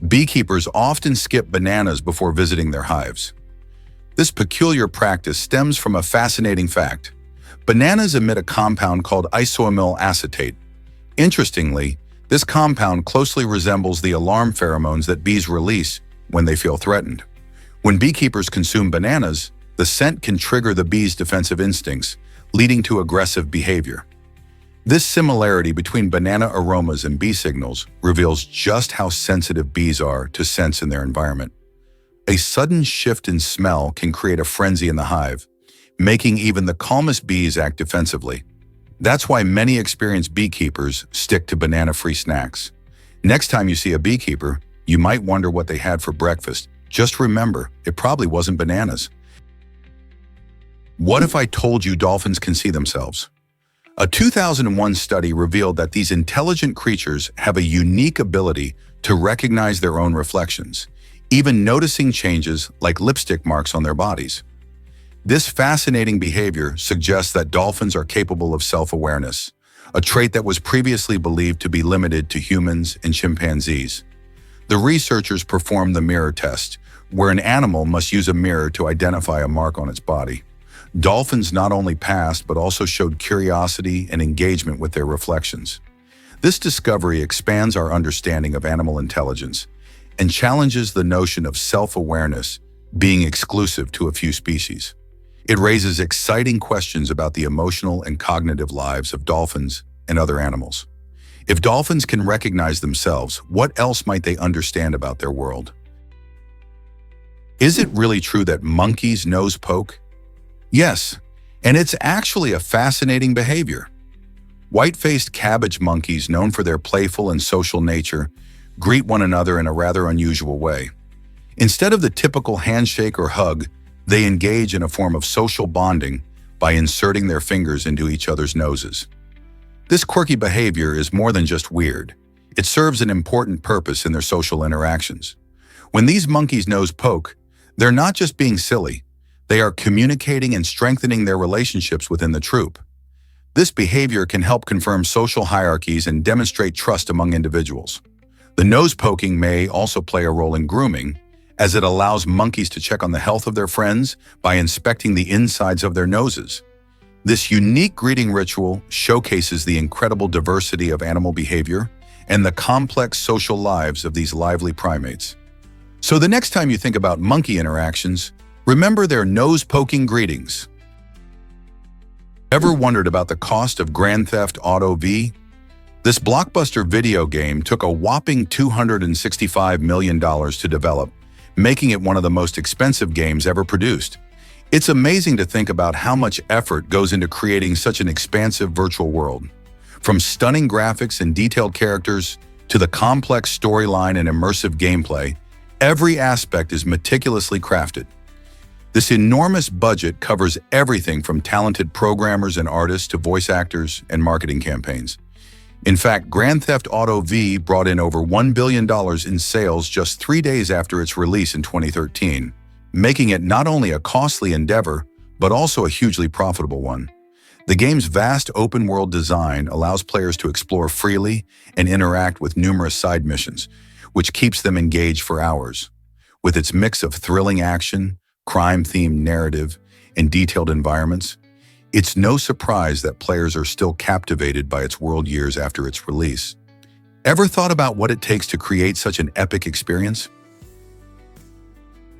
Speaker 1: Beekeepers often skip bananas before visiting their hives. This peculiar practice stems from a fascinating fact. Bananas emit a compound called isoamyl acetate. Interestingly, this compound closely resembles the alarm pheromones that bees release when they feel threatened. When beekeepers consume bananas, the scent can trigger the bees' defensive instincts, leading to aggressive behavior. This similarity between banana aromas and bee signals reveals just how sensitive bees are to scents in their environment. A sudden shift in smell can create a frenzy in the hive, making even the calmest bees act defensively. That's why many experienced beekeepers stick to banana-free snacks. Next time you see a beekeeper, you might wonder what they had for breakfast. Just remember, it probably wasn't bananas. What if I told you dolphins can see themselves? A 2001 study revealed that these intelligent creatures have a unique ability to recognize their own reflections, even noticing changes like lipstick marks on their bodies. This fascinating behavior suggests that dolphins are capable of self-awareness, a trait that was previously believed to be limited to humans and chimpanzees. The researchers performed the mirror test, where an animal must use a mirror to identify a mark on its body. Dolphins not only passed but also showed curiosity and engagement with their reflections. This discovery expands our understanding of animal intelligence and challenges the notion of self-awareness being exclusive to a few species. It raises exciting questions about the emotional and cognitive lives of dolphins and other animals. If dolphins can recognize themselves, what else might they understand about their world? Is it really true that monkeys nose poke? Yes, and it's actually a fascinating behavior. White-faced cabbage monkeys, known for their playful and social nature, greet one another in a rather unusual way. Instead of the typical handshake or hug, they engage in a form of social bonding by inserting their fingers into each other's noses. This quirky behavior is more than just weird. It serves an important purpose in their social interactions. When these monkeys nose poke, they're not just being silly. They are communicating and strengthening their relationships within the troop. This behavior can help confirm social hierarchies and demonstrate trust among individuals. The nose poking may also play a role in grooming, as it allows monkeys to check on the health of their friends by inspecting the insides of their noses. This unique greeting ritual showcases the incredible diversity of animal behavior and the complex social lives of these lively primates. So the next time you think about monkey interactions, remember their nose-poking greetings. Ever wondered about the cost of Grand Theft Auto V? This blockbuster video game took a whopping $265 million to develop, making it one of the most expensive games ever produced. It's amazing to think about how much effort goes into creating such an expansive virtual world. From stunning graphics and detailed characters to the complex storyline and immersive gameplay, every aspect is meticulously crafted. This enormous budget covers everything from talented programmers and artists to voice actors and marketing campaigns. In fact, Grand Theft Auto V brought in over $1 billion in sales just 3 days after its release in 2013, making it not only a costly endeavor, but also a hugely profitable one. The game's vast open-world design allows players to explore freely and interact with numerous side missions, which keeps them engaged for hours. With its mix of thrilling action, crime-themed narrative, and detailed environments, it's no surprise that players are still captivated by its world years after its release. Ever thought about what it takes to create such an epic experience?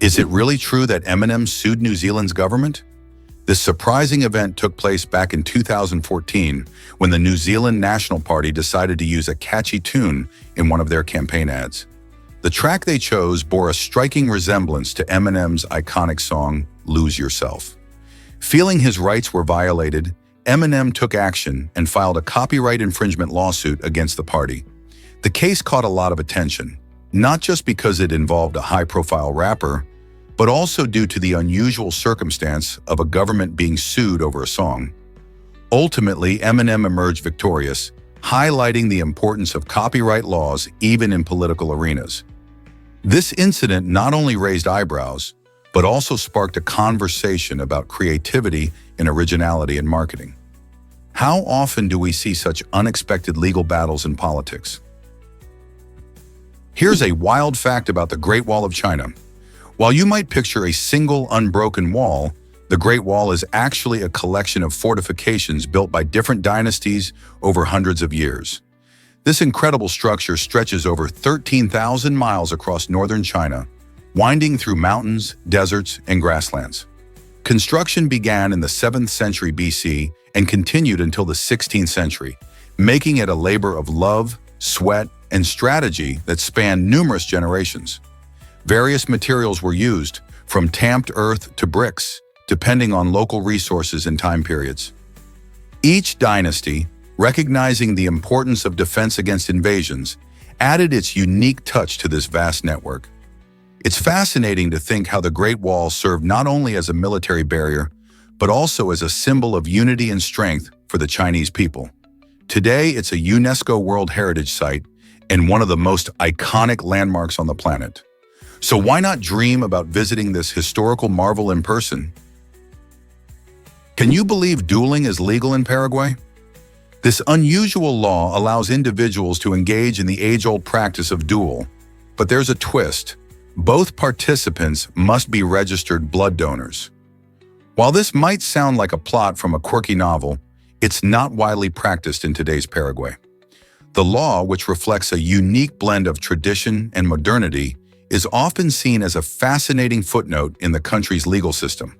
Speaker 1: Is it really true that Eminem sued New Zealand's government? This surprising event took place back in 2014 when the New Zealand National Party decided to use a catchy tune in one of their campaign ads. The track they chose bore a striking resemblance to Eminem's iconic song, Lose Yourself. Feeling his rights were violated, Eminem took action and filed a copyright infringement lawsuit against the party. The case caught a lot of attention, not just because it involved a high-profile rapper, but also due to the unusual circumstance of a government being sued over a song. Ultimately, Eminem emerged victorious, highlighting the importance of copyright laws even in political arenas. This incident not only raised eyebrows, but also sparked a conversation about creativity and originality in marketing. How often do we see such unexpected legal battles in politics? Here's a wild fact about the Great Wall of China. While you might picture a single unbroken wall, the Great Wall is actually a collection of fortifications built by different dynasties over hundreds of years. This incredible structure stretches over 13,000 miles across northern China, winding through mountains, deserts, and grasslands. Construction began in the 7th century BC and continued until the 16th century, making it a labor of love, sweat, and strategy that spanned numerous generations. Various materials were used, from tamped earth to bricks, depending on local resources and time periods. Each dynasty, recognizing the importance of defense against invasions, added its unique touch to this vast network. It's fascinating to think how the Great Wall served not only as a military barrier, but also as a symbol of unity and strength for the Chinese people. Today, it's a UNESCO World Heritage Site and one of the most iconic landmarks on the planet. So why not dream about visiting this historical marvel in person? Can you believe dueling is legal in Paraguay? This unusual law allows individuals to engage in the age-old practice of duel, but there's a twist. Both participants must be registered blood donors. While this might sound like a plot from a quirky novel, it's not widely practiced in today's Paraguay. The law, which reflects a unique blend of tradition and modernity, is often seen as a fascinating footnote in the country's legal system.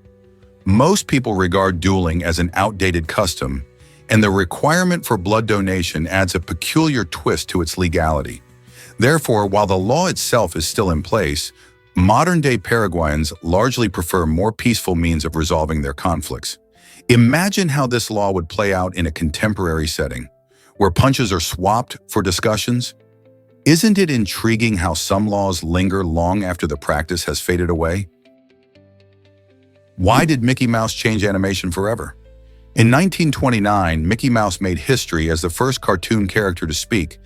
Speaker 1: Most people regard dueling as an outdated custom, and the requirement for blood donation adds a peculiar twist to its legality. Therefore, while the law itself is still in place, modern-day Paraguayans largely prefer more peaceful means of resolving their conflicts. Imagine how this law would play out in a contemporary setting, where punches are swapped for discussions. Isn't it intriguing how some laws linger long after the practice has faded away? Why did Mickey Mouse change animation forever? In 1929, Mickey Mouse made history as the first cartoon character to speak,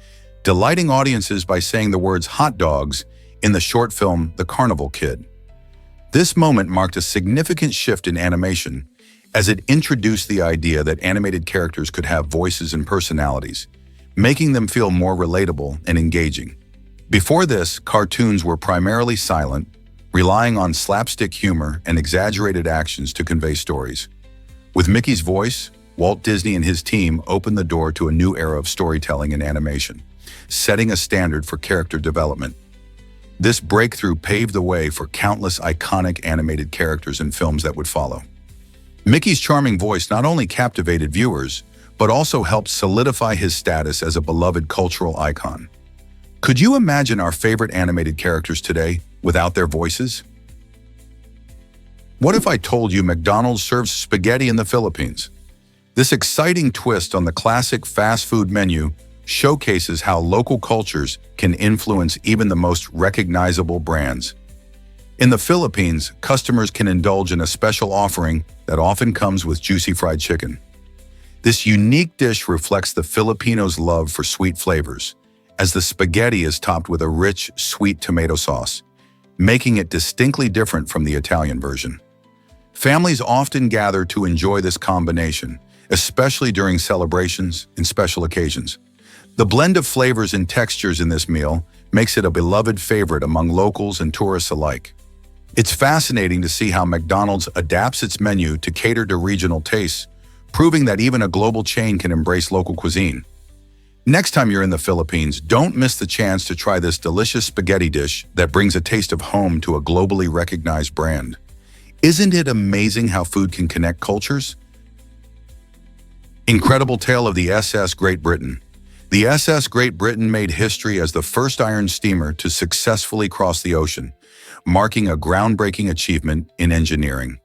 Speaker 1: delighting audiences by saying the words "hot dogs" in the short film The Carnival Kid. This moment marked a significant shift in animation, as it introduced the idea that animated characters could have voices and personalities, making them feel more relatable and engaging. Before this, cartoons were primarily silent, relying on slapstick humor and exaggerated actions to convey stories. With Mickey's voice, Walt Disney and his team opened the door to a new era of storytelling and animation, setting a standard for character development. This breakthrough paved the way for countless iconic animated characters and films that would follow. Mickey's charming voice not only captivated viewers, but also helped solidify his status as a beloved cultural icon. Could you imagine our favorite animated characters today without their voices? What if I told you McDonald's serves spaghetti in the Philippines? This exciting twist on the classic fast food menu showcases how local cultures can influence even the most recognizable brands. In the Philippines, customers can indulge in a special offering that often comes with juicy fried chicken. This unique dish reflects the Filipinos' love for sweet flavors, as the spaghetti is topped with a rich, sweet tomato sauce, making it distinctly different from the Italian version. Families often gather to enjoy this combination, especially during celebrations and special occasions. The blend of flavors and textures in this meal makes it a beloved favorite among locals and tourists alike. It's fascinating to see how McDonald's adapts its menu to cater to regional tastes, proving that even a global chain can embrace local cuisine. Next time you're in the Philippines, don't miss the chance to try this delicious spaghetti dish that brings a taste of home to a globally recognized brand. Isn't it amazing how food can connect cultures? Incredible tale of the SS Great Britain. The SS Great Britain made history as the first iron steamer to successfully cross the ocean, marking a groundbreaking achievement in engineering.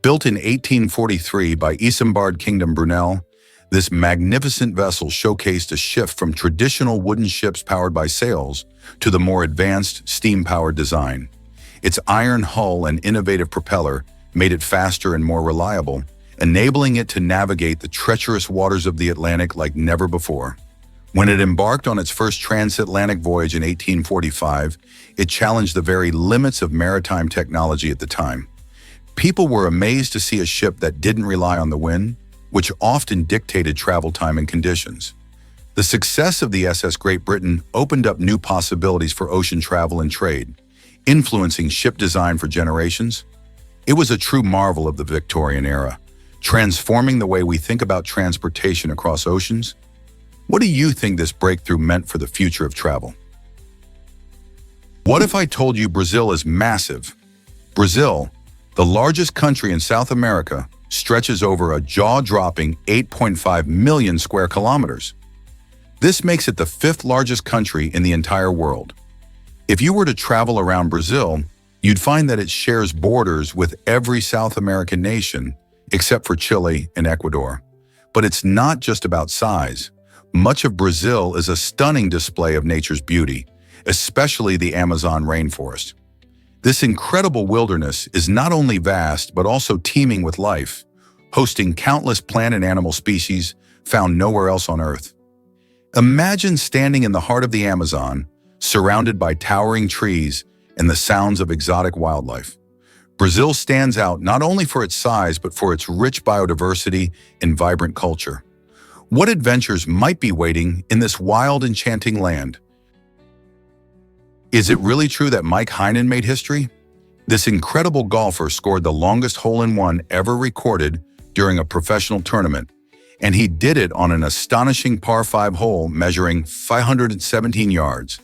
Speaker 1: Built in 1843 by Isambard Kingdom Brunel, this magnificent vessel showcased a shift from traditional wooden ships powered by sails to the more advanced steam-powered design. Its iron hull and innovative propeller made it faster and more reliable, enabling it to navigate the treacherous waters of the Atlantic like never before. When it embarked on its first transatlantic voyage in 1845, it challenged the very limits of maritime technology at the time. People were amazed to see a ship that didn't rely on the wind, which often dictated travel time and conditions. The success of the SS Great Britain opened up new possibilities for ocean travel and trade, influencing ship design for generations. It was a true marvel of the Victorian era, transforming the way we think about transportation across oceans. What do you think this breakthrough meant for the future of travel? What if I told you Brazil is massive? Brazil, the largest country in South America, stretches over a jaw-dropping 8.5 million square kilometers. This makes it the fifth largest country in the entire world. If you were to travel around Brazil, you'd find that it shares borders with every South American nation, except for Chile and Ecuador. But it's not just about size. Much of Brazil is a stunning display of nature's beauty, especially the Amazon rainforest. This incredible wilderness is not only vast, but also teeming with life, hosting countless plant and animal species found nowhere else on Earth. Imagine standing in the heart of the Amazon, surrounded by towering trees and the sounds of exotic wildlife. Brazil stands out not only for its size, but for its rich biodiversity and vibrant culture. What adventures might be waiting in this wild, enchanting land? Is it really true that Mike Heinen made history? This incredible golfer scored the longest hole-in-one ever recorded during a professional tournament, and he did it on an astonishing par 5 hole measuring 517 yards.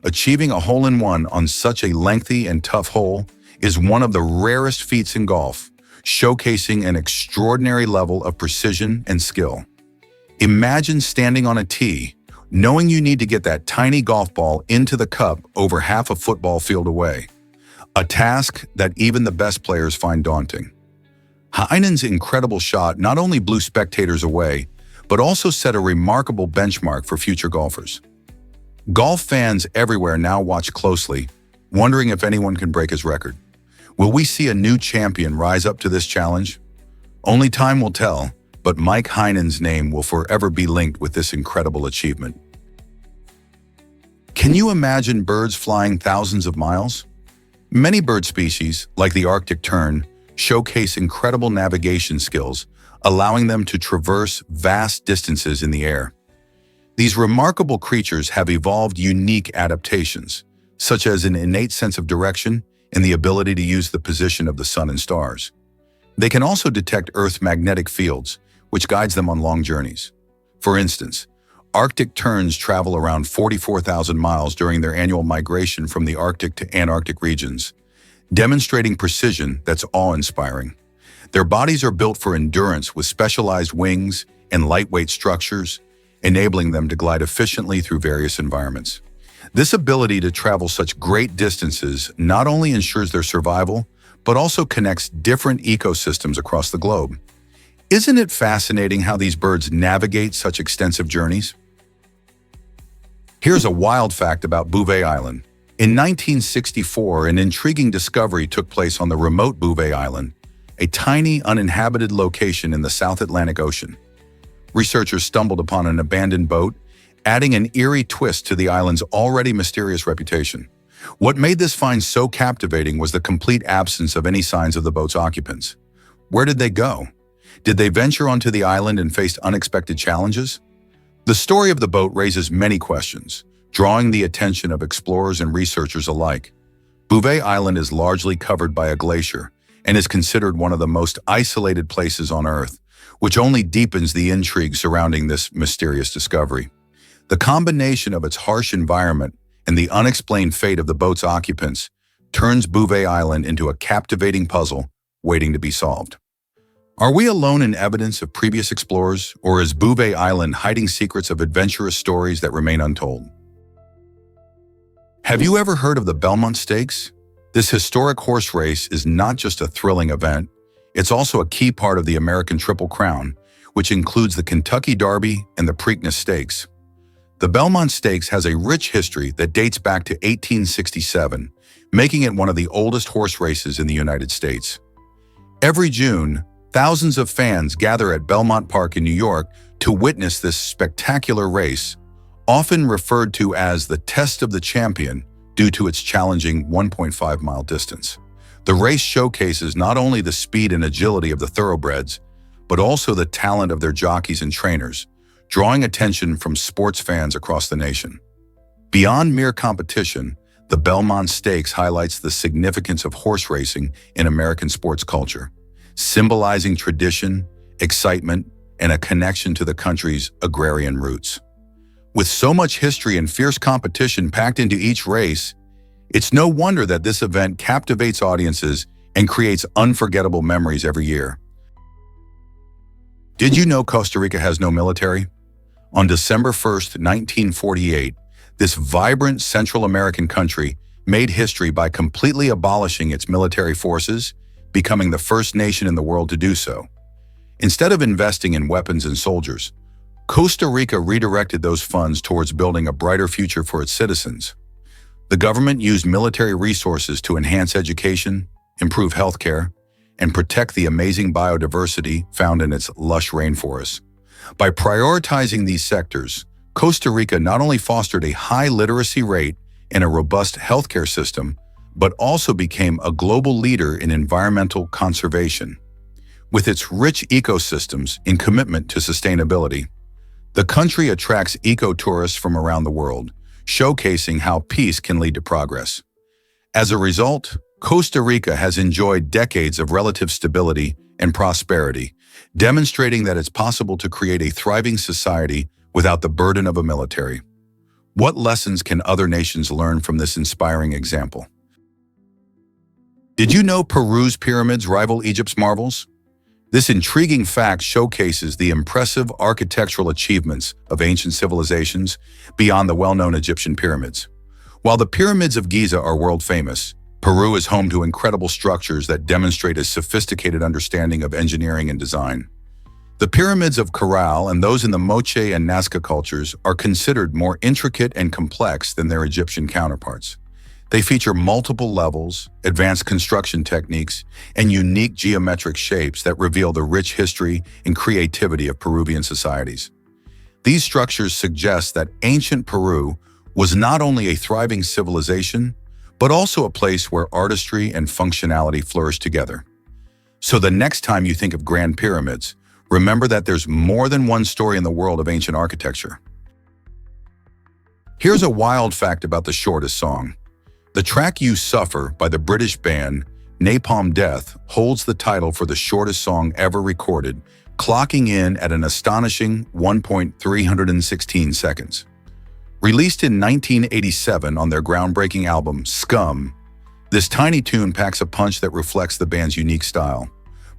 Speaker 1: Achieving a hole-in-one on such a lengthy and tough hole is one of the rarest feats in golf, showcasing an extraordinary level of precision and skill. Imagine standing on a tee, knowing you need to get that tiny golf ball into the cup over half a football field away, a task that even the best players find daunting. Heinen's incredible shot not only blew spectators away, but also set a remarkable benchmark for future golfers. Golf fans everywhere now watch closely, wondering if anyone can break his record. Will we see a new champion rise up to this challenge? Only time will tell, but Mike Heinen's name will forever be linked with this incredible achievement. Can you imagine birds flying thousands of miles? Many bird species, like the Arctic tern, showcase incredible navigation skills, allowing them to traverse vast distances in the air. These remarkable creatures have evolved unique adaptations, such as an innate sense of direction and the ability to use the position of the sun and stars. They can also detect Earth's magnetic fields, which guides them on long journeys. For instance, Arctic terns travel around 44,000 miles during their annual migration from the Arctic to Antarctic regions, demonstrating precision that's awe-inspiring. Their bodies are built for endurance with specialized wings and lightweight structures, enabling them to glide efficiently through various environments. This ability to travel such great distances not only ensures their survival, but also connects different ecosystems across the globe. Isn't it fascinating how these birds navigate such extensive journeys? Here's a wild fact about Bouvet Island. In 1964, an intriguing discovery took place on the remote Bouvet Island, a tiny, uninhabited location in the South Atlantic Ocean. Researchers stumbled upon an abandoned boat, adding an eerie twist to the island's already mysterious reputation. What made this find so captivating was the complete absence of any signs of the boat's occupants. Where did they go? Did they venture onto the island and face unexpected challenges? The story of the boat raises many questions, drawing the attention of explorers and researchers alike. Bouvet Island is largely covered by a glacier and is considered one of the most isolated places on Earth, which only deepens the intrigue surrounding this mysterious discovery. The combination of its harsh environment and the unexplained fate of the boat's occupants turns Bouvet Island into a captivating puzzle waiting to be solved. Are we alone in evidence of previous explorers, or is Bouvet Island hiding secrets of adventurous stories that remain untold? Have you ever heard of the Belmont Stakes? This historic horse race is not just a thrilling event, it's also a key part of the American Triple Crown, which includes the Kentucky Derby and the Preakness Stakes. The Belmont Stakes has a rich history that dates back to 1867, making it one of the oldest horse races in the United States. Every June, thousands of fans gather at Belmont Park in New York to witness this spectacular race, often referred to as the Test of the Champion due to its challenging 1.5-mile distance. The race showcases not only the speed and agility of the thoroughbreds, but also the talent of their jockeys and trainers, drawing attention from sports fans across the nation. Beyond mere competition, the Belmont Stakes highlights the significance of horse racing in American sports culture, symbolizing tradition, excitement, and a connection to the country's agrarian roots. With so much history and fierce competition packed into each race, it's no wonder that this event captivates audiences and creates unforgettable memories every year. Did you know Costa Rica has no military? On December 1st, 1948, this vibrant Central American country made history by completely abolishing its military forces, becoming the first nation in the world to do so. Instead of investing in weapons and soldiers, Costa Rica redirected those funds towards building a brighter future for its citizens. The government used military resources to enhance education, improve healthcare, and protect the amazing biodiversity found in its lush rainforests. By prioritizing these sectors, Costa Rica not only fostered a high literacy rate and a robust healthcare system, but also became a global leader in environmental conservation. With its rich ecosystems and commitment to sustainability, the country attracts eco-tourists from around the world, showcasing how peace can lead to progress. As a result, Costa Rica has enjoyed decades of relative stability and prosperity, demonstrating that it's possible to create a thriving society without the burden of a military. What lessons can other nations learn from this inspiring example? Did you know Peru's pyramids rival Egypt's marvels? This intriguing fact showcases the impressive architectural achievements of ancient civilizations beyond the well-known Egyptian pyramids. While the pyramids of Giza are world-famous, Peru is home to incredible structures that demonstrate a sophisticated understanding of engineering and design. The pyramids of Corral and those in the Moche and Nazca cultures are considered more intricate and complex than their Egyptian counterparts. They feature multiple levels, advanced construction techniques, and unique geometric shapes that reveal the rich history and creativity of Peruvian societies. These structures suggest that ancient Peru was not only a thriving civilization, but also a place where artistry and functionality flourished together. So the next time you think of Grand Pyramids, remember that there's more than one story in the world of ancient architecture. Here's a wild fact about the shortest song. The track You Suffer by the British band Napalm Death holds the title for the shortest song ever recorded, clocking in at an astonishing 1.316 seconds. Released in 1987 on their groundbreaking album Scum, this tiny tune packs a punch that reflects the band's unique style.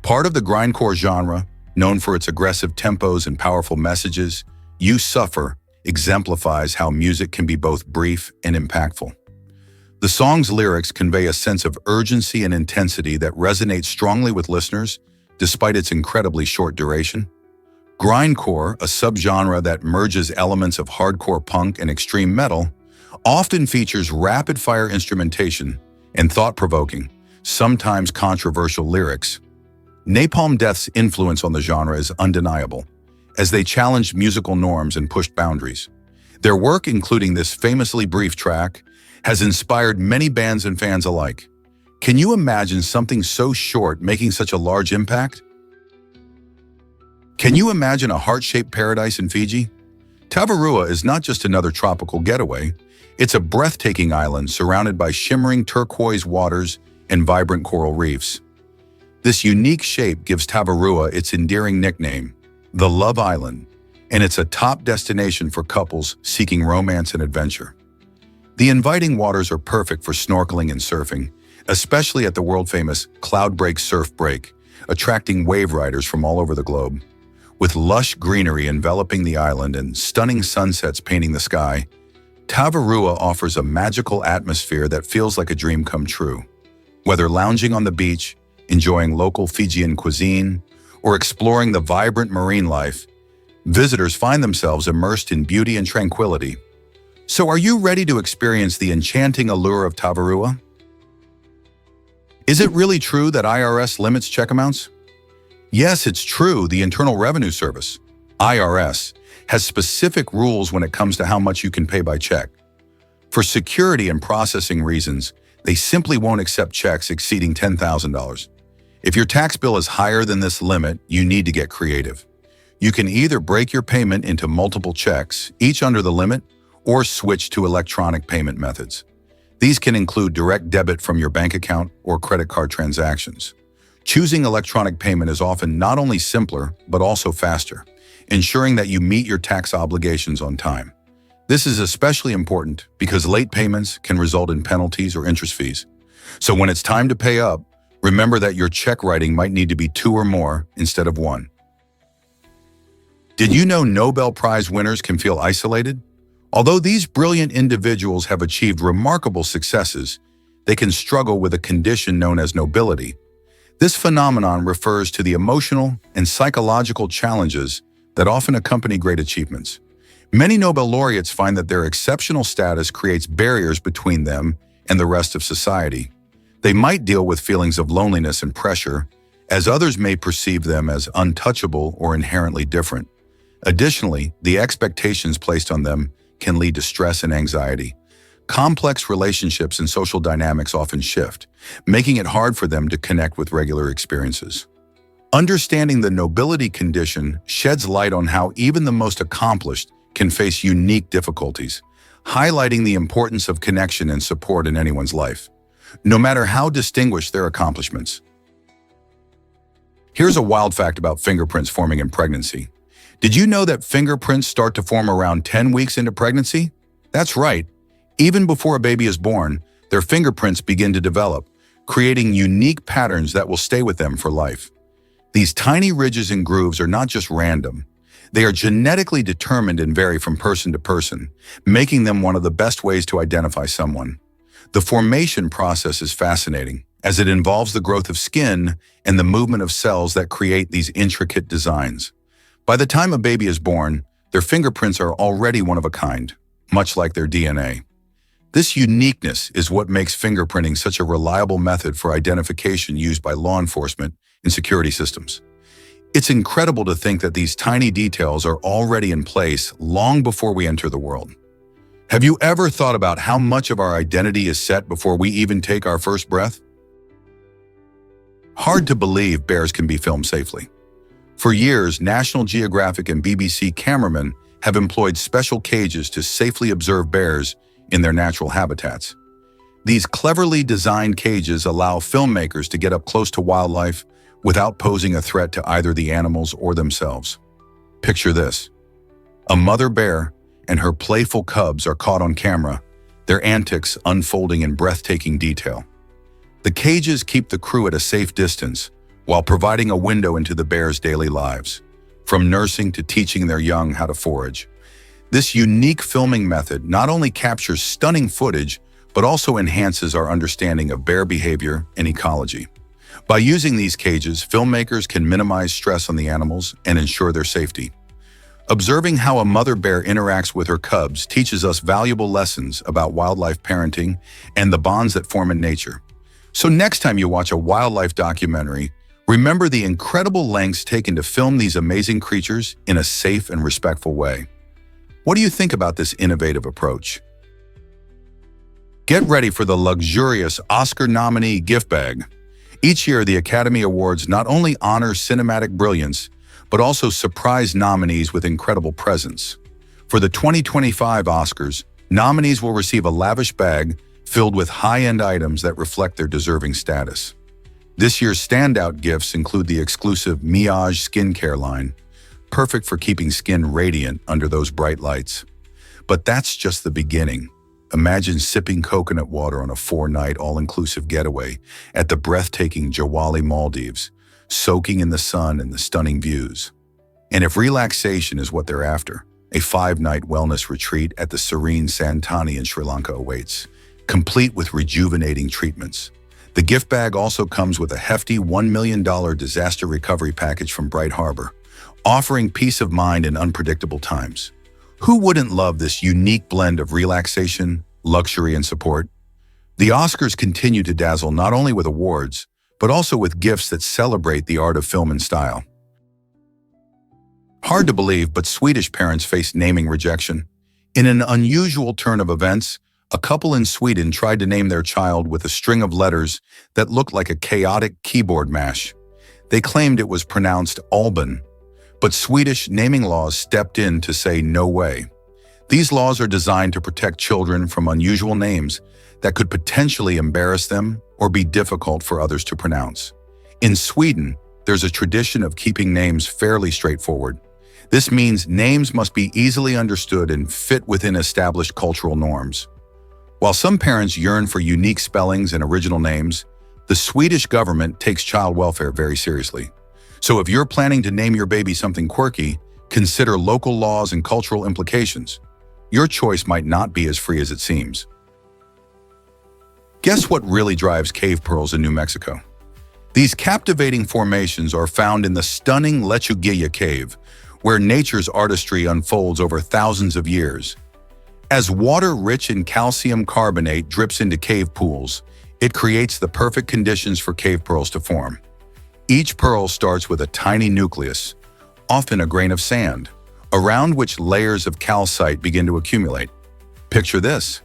Speaker 1: Part of the grindcore genre, known for its aggressive tempos and powerful messages, You Suffer exemplifies how music can be both brief and impactful. The song's lyrics convey a sense of urgency and intensity that resonates strongly with listeners, despite its incredibly short duration. Grindcore, a subgenre that merges elements of hardcore punk and extreme metal, often features rapid-fire instrumentation and thought-provoking, sometimes controversial lyrics. Napalm Death's influence on the genre is undeniable, as they challenged musical norms and pushed boundaries. Their work, including this famously brief track, has inspired many bands and fans alike. Can you imagine something so short making such a large impact? Can you imagine a heart-shaped paradise in Fiji? Tavarua is not just another tropical getaway. It's a breathtaking island surrounded by shimmering turquoise waters and vibrant coral reefs. This unique shape gives Tavarua its endearing nickname, the Love Island, and it's a top destination for couples seeking romance and adventure. The inviting waters are perfect for snorkeling and surfing, especially at the world-famous Cloudbreak Surf Break, attracting wave riders from all over the globe. With lush greenery enveloping the island and stunning sunsets painting the sky, Tavarua offers a magical atmosphere that feels like a dream come true. Whether lounging on the beach, enjoying local Fijian cuisine, or exploring the vibrant marine life, visitors find themselves immersed in beauty and tranquility. So are you ready to experience the enchanting allure of Tavarua? Is it really true that IRS limits check amounts? Yes, it's true. The Internal Revenue Service, IRS, has specific rules when it comes to how much you can pay by check. For security and processing reasons, they simply won't accept checks exceeding $10,000. If your tax bill is higher than this limit, you need to get creative. You can either break your payment into multiple checks, each under the limit, or switch to electronic payment methods. These can include direct debit from your bank account or credit card transactions. Choosing electronic payment is often not only simpler, but also faster, ensuring that you meet your tax obligations on time. This is especially important because late payments can result in penalties or interest fees. So when it's time to pay up, remember that your check writing might need to be 2 or more instead of 1. Did you know Nobel Prize winners can feel isolated? Although these brilliant individuals have achieved remarkable successes, they can struggle with a condition known as nobility. This phenomenon refers to the emotional and psychological challenges that often accompany great achievements. Many Nobel laureates find that their exceptional status creates barriers between them and the rest of society. They might deal with feelings of loneliness and pressure, as others may perceive them as untouchable or inherently different. Additionally, the expectations placed on them can lead to stress and anxiety. Complex relationships and social dynamics often shift, making it hard for them to connect with regular experiences. Understanding the nobility condition sheds light on how even the most accomplished can face unique difficulties, highlighting the importance of connection and support in anyone's life, no matter how distinguished their accomplishments. Here's a wild fact about fingerprints forming in pregnancy. Did you know that fingerprints start to form around 10 weeks into pregnancy? That's right. Even before a baby is born, their fingerprints begin to develop, creating unique patterns that will stay with them for life. These tiny ridges and grooves are not just random. They are genetically determined and vary from person to person, making them one of the best ways to identify someone. The formation process is fascinating, as it involves the growth of skin and the movement of cells that create these intricate designs. By the time a baby is born, their fingerprints are already one of a kind, much like their DNA. This uniqueness is what makes fingerprinting such a reliable method for identification used by law enforcement and security systems. It's incredible to think that these tiny details are already in place long before we enter the world. Have you ever thought about how much of our identity is set before we even take our first breath? Hard to believe bears can be filmed safely. For years, National Geographic and BBC cameramen have employed special cages to safely observe bears in their natural habitats. These cleverly designed cages allow filmmakers to get up close to wildlife without posing a threat to either the animals or themselves. Picture this. A mother bear and her playful cubs are caught on camera, their antics unfolding in breathtaking detail. The cages keep the crew at a safe distance while providing a window into the bears' daily lives, from nursing to teaching their young how to forage. This unique filming method not only captures stunning footage, but also enhances our understanding of bear behavior and ecology. By using these cages, filmmakers can minimize stress on the animals and ensure their safety. Observing how a mother bear interacts with her cubs teaches us valuable lessons about wildlife parenting and the bonds that form in nature. So next time you watch a wildlife documentary, remember the incredible lengths taken to film these amazing creatures in a safe and respectful way. What do you think about this innovative approach? Get ready for the luxurious Oscar nominee gift bag. Each year, the Academy Awards not only honor cinematic brilliance, but also surprise nominees with incredible presents. For the 2025 Oscars, nominees will receive a lavish bag filled with high-end items that reflect their deserving status. This year's standout gifts include the exclusive Miage skincare line, perfect for keeping skin radiant under those bright lights. But that's just the beginning. Imagine sipping coconut water on a 4-night all-inclusive getaway at the breathtaking Jawali Maldives, soaking in the sun and the stunning views. And if relaxation is what they're after, a 5-night wellness retreat at the serene Santani in Sri Lanka awaits, complete with rejuvenating treatments. The gift bag also comes with a hefty $1 million disaster recovery package from Bright Harbor, offering peace of mind in unpredictable times. Who wouldn't love this unique blend of relaxation, luxury, and support? The Oscars continue to dazzle not only with awards, but also with gifts that celebrate the art of film and style. Hard to believe, but Swedish parents face naming rejection. In an unusual turn of events, a couple in Sweden tried to name their child with a string of letters that looked like a chaotic keyboard mash. They claimed it was pronounced Alban, but Swedish naming laws stepped in to say no way. These laws are designed to protect children from unusual names that could potentially embarrass them or be difficult for others to pronounce. In Sweden, there's a tradition of keeping names fairly straightforward. This means names must be easily understood and fit within established cultural norms. While some parents yearn for unique spellings and original names, the Swedish government takes child welfare very seriously. So if you're planning to name your baby something quirky, consider local laws and cultural implications. Your choice might not be as free as it seems. Guess what really drives cave pearls in New Mexico? These captivating formations are found in the stunning Lechuguilla Cave, where nature's artistry unfolds over thousands of years. As water rich in calcium carbonate drips into cave pools, it creates the perfect conditions for cave pearls to form. Each pearl starts with a tiny nucleus, often a grain of sand, around which layers of calcite begin to accumulate. Picture this.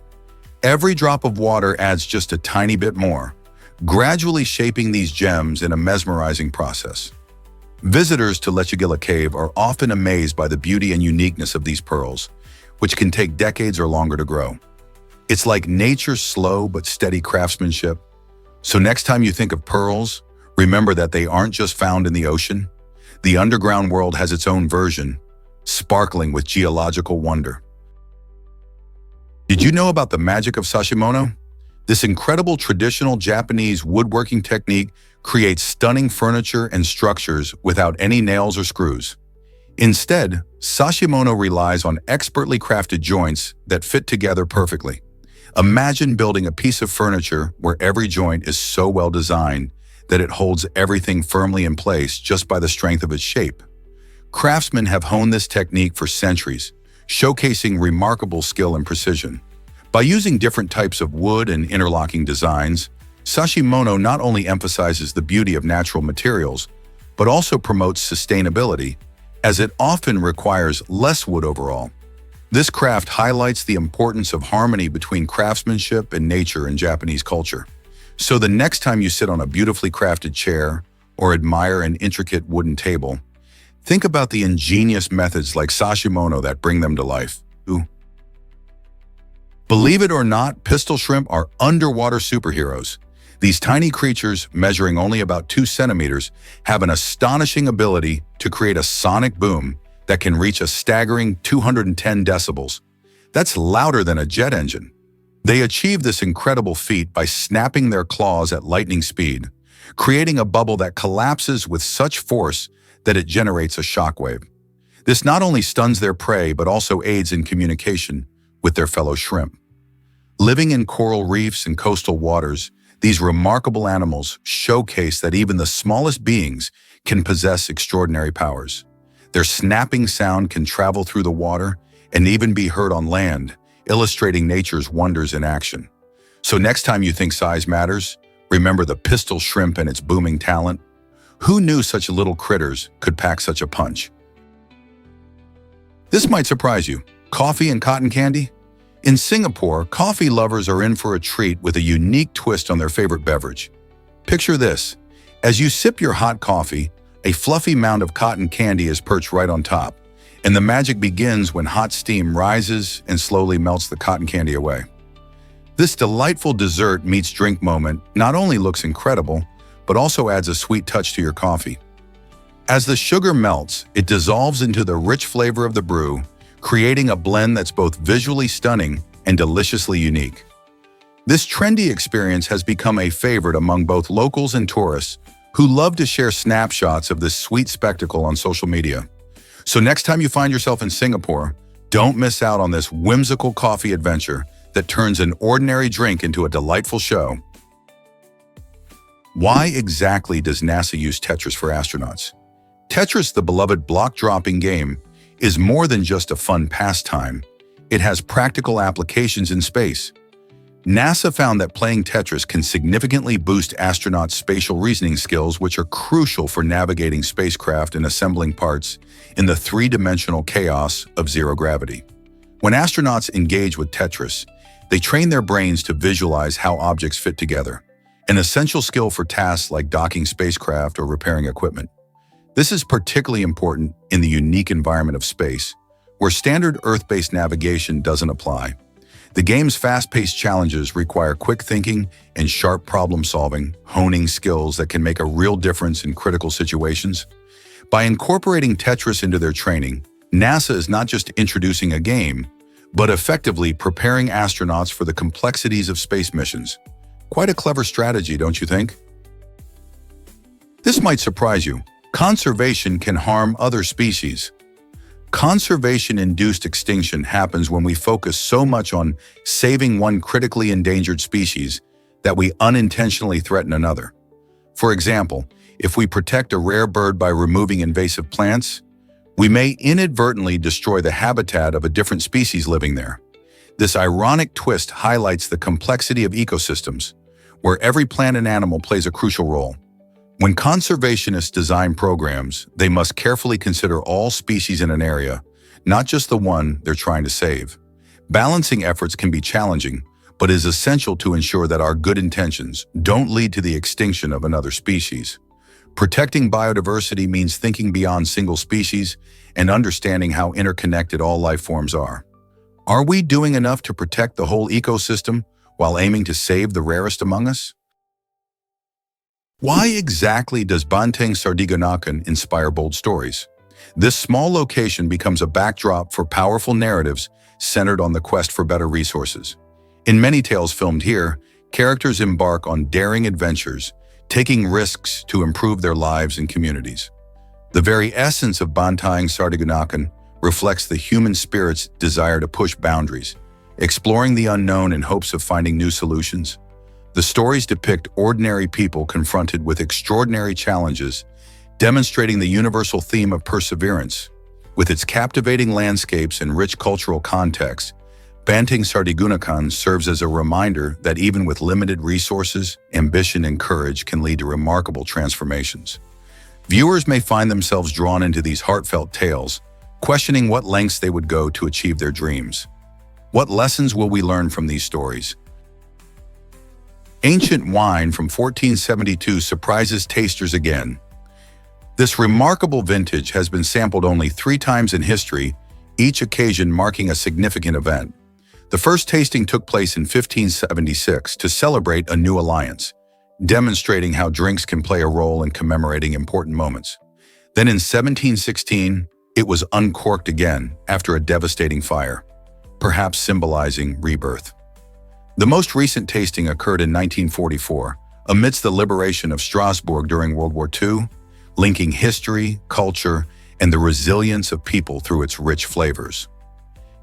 Speaker 1: Every drop of water adds just a tiny bit more, gradually shaping these gems in a mesmerizing process. Visitors to Lechuguilla Cave are often amazed by the beauty and uniqueness of these pearls, which can take decades or longer to grow. It's like nature's slow but steady craftsmanship. So next time you think of pearls, remember that they aren't just found in the ocean. The underground world has its own version, sparkling with geological wonder. Did you know about the magic of sashimono? This incredible traditional Japanese woodworking technique creates stunning furniture and structures without any nails or screws. Instead, sashimono relies on expertly crafted joints that fit together perfectly. Imagine building a piece of furniture where every joint is so well designed that it holds everything firmly in place just by the strength of its shape. Craftsmen have honed this technique for centuries, showcasing remarkable skill and precision. By using different types of wood and interlocking designs, sashimono not only emphasizes the beauty of natural materials, but also promotes sustainability, as it often requires less wood overall. This craft highlights the importance of harmony between craftsmanship and nature in Japanese culture. So the next time you sit on a beautifully crafted chair or admire an intricate wooden table, think about the ingenious methods like sashimono that bring them to life. Ooh. Believe it or not, pistol shrimp are underwater superheroes. These tiny creatures, measuring only about 2 centimeters, have an astonishing ability to create a sonic boom that can reach a staggering 210 decibels. That's louder than a jet engine. They achieve this incredible feat by snapping their claws at lightning speed, creating a bubble that collapses with such force that it generates a shockwave. This not only stuns their prey, but also aids in communication with their fellow shrimp. Living in coral reefs and coastal waters, these remarkable animals showcase that even the smallest beings can possess extraordinary powers. Their snapping sound can travel through the water and even be heard on land, illustrating nature's wonders in action. So next time you think size matters, remember the pistol shrimp and its booming talent. Who knew such little critters could pack such a punch? This might surprise you. Coffee and cotton candy? In Singapore, coffee lovers are in for a treat with a unique twist on their favorite beverage. Picture this. As you sip your hot coffee, a fluffy mound of cotton candy is perched right on top, and the magic begins when hot steam rises and slowly melts the cotton candy away. This delightful dessert meets drink moment not only looks incredible, but also adds a sweet touch to your coffee. As the sugar melts, it dissolves into the rich flavor of the brew, creating a blend that's both visually stunning and deliciously unique. This trendy experience has become a favorite among both locals and tourists who love to share snapshots of this sweet spectacle on social media. So next time you find yourself in Singapore, don't miss out on this whimsical coffee adventure that turns an ordinary drink into a delightful show. Why exactly does NASA use Tetris for astronauts? Tetris, the beloved block-dropping game, is more than just a fun pastime. It has practical applications in space. NASA found that playing Tetris can significantly boost astronauts' spatial reasoning skills, which are crucial for navigating spacecraft and assembling parts in the three-dimensional chaos of zero gravity. When astronauts engage with Tetris, they train their brains to visualize how objects fit together, an essential skill for tasks like docking spacecraft or repairing equipment. This is particularly important in the unique environment of space, where standard Earth-based navigation doesn't apply. The game's fast-paced challenges require quick thinking and sharp problem-solving, honing skills that can make a real difference in critical situations. By incorporating Tetris into their training, NASA is not just introducing a game, but effectively preparing astronauts for the complexities of space missions. Quite a clever strategy, don't you think? This might surprise you. Conservation can harm other species. Conservation-induced extinction happens when we focus so much on saving one critically endangered species that we unintentionally threaten another. For example, if we protect a rare bird by removing invasive plants, we may inadvertently destroy the habitat of a different species living there. This ironic twist highlights the complexity of ecosystems, where every plant and animal plays a crucial role. When conservationists design programs, they must carefully consider all species in an area, not just the one they're trying to save. Balancing efforts can be challenging, but is essential to ensure that our good intentions don't lead to the extinction of another species. Protecting biodiversity means thinking beyond single species and understanding how interconnected all life forms are. Are we doing enough to protect the whole ecosystem while aiming to save the rarest among us? Why exactly does Banteng Sardiganakan inspire bold stories? This small location becomes a backdrop for powerful narratives centered on the quest for better resources. In many tales filmed here, characters embark on daring adventures, taking risks to improve their lives and communities. The very essence of Banteng Sardiganakan reflects the human spirit's desire to push boundaries, exploring the unknown in hopes of finding new solutions. The stories depict ordinary people confronted with extraordinary challenges, demonstrating the universal theme of perseverance. With its captivating landscapes and rich cultural context, Banting Sardigunakan serves as a reminder that even with limited resources, ambition and courage can lead to remarkable transformations. Viewers may find themselves drawn into these heartfelt tales, questioning what lengths they would go to achieve their dreams. What lessons will we learn from these stories? Ancient wine from 1472 surprises tasters again. This remarkable vintage has been sampled only 3 times in history, each occasion marking a significant event. The first tasting took place in 1576 to celebrate a new alliance, demonstrating how drinks can play a role in commemorating important moments. Then in 1716, it was uncorked again after a devastating fire, perhaps symbolizing rebirth. The most recent tasting occurred in 1944, amidst the liberation of Strasbourg during World War II, linking history, culture, and the resilience of people through its rich flavors.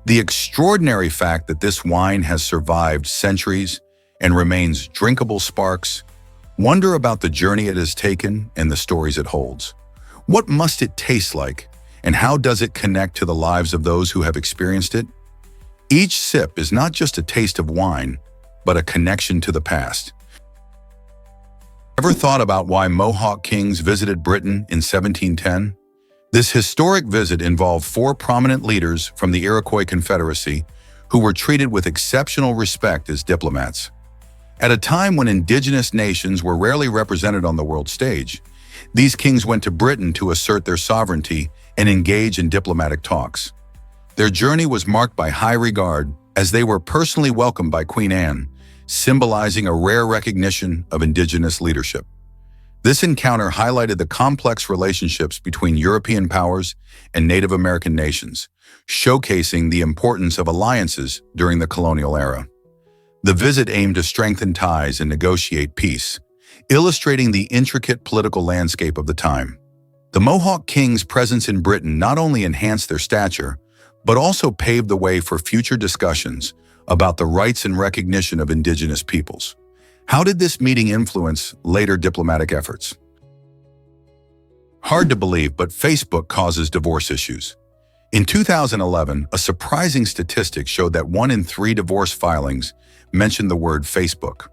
Speaker 1: The extraordinary fact that this wine has survived centuries and remains drinkable sparks wonder about the journey it has taken and the stories it holds. What must it taste like, and how does it connect to the lives of those who have experienced it? Each sip is not just a taste of wine, but a connection to the past. Ever thought about why Mohawk kings visited Britain in 1710? This historic visit involved 4 prominent leaders from the Iroquois Confederacy who were treated with exceptional respect as diplomats. At a time when indigenous nations were rarely represented on the world stage, these kings went to Britain to assert their sovereignty and engage in diplomatic talks. Their journey was marked by high regard as they were personally welcomed by Queen Anne, symbolizing a rare recognition of indigenous leadership. This encounter highlighted the complex relationships between European powers and Native American nations, showcasing the importance of alliances during the colonial era. The visit aimed to strengthen ties and negotiate peace, illustrating the intricate political landscape of the time. The Mohawk kings' presence in Britain not only enhanced their stature, but also paved the way for future discussions about the rights and recognition of indigenous peoples. How did this meeting influence later diplomatic efforts? Hard to believe, but Facebook causes divorce issues. In 2011, a surprising statistic showed that 1 in 3 divorce filings mentioned the word Facebook.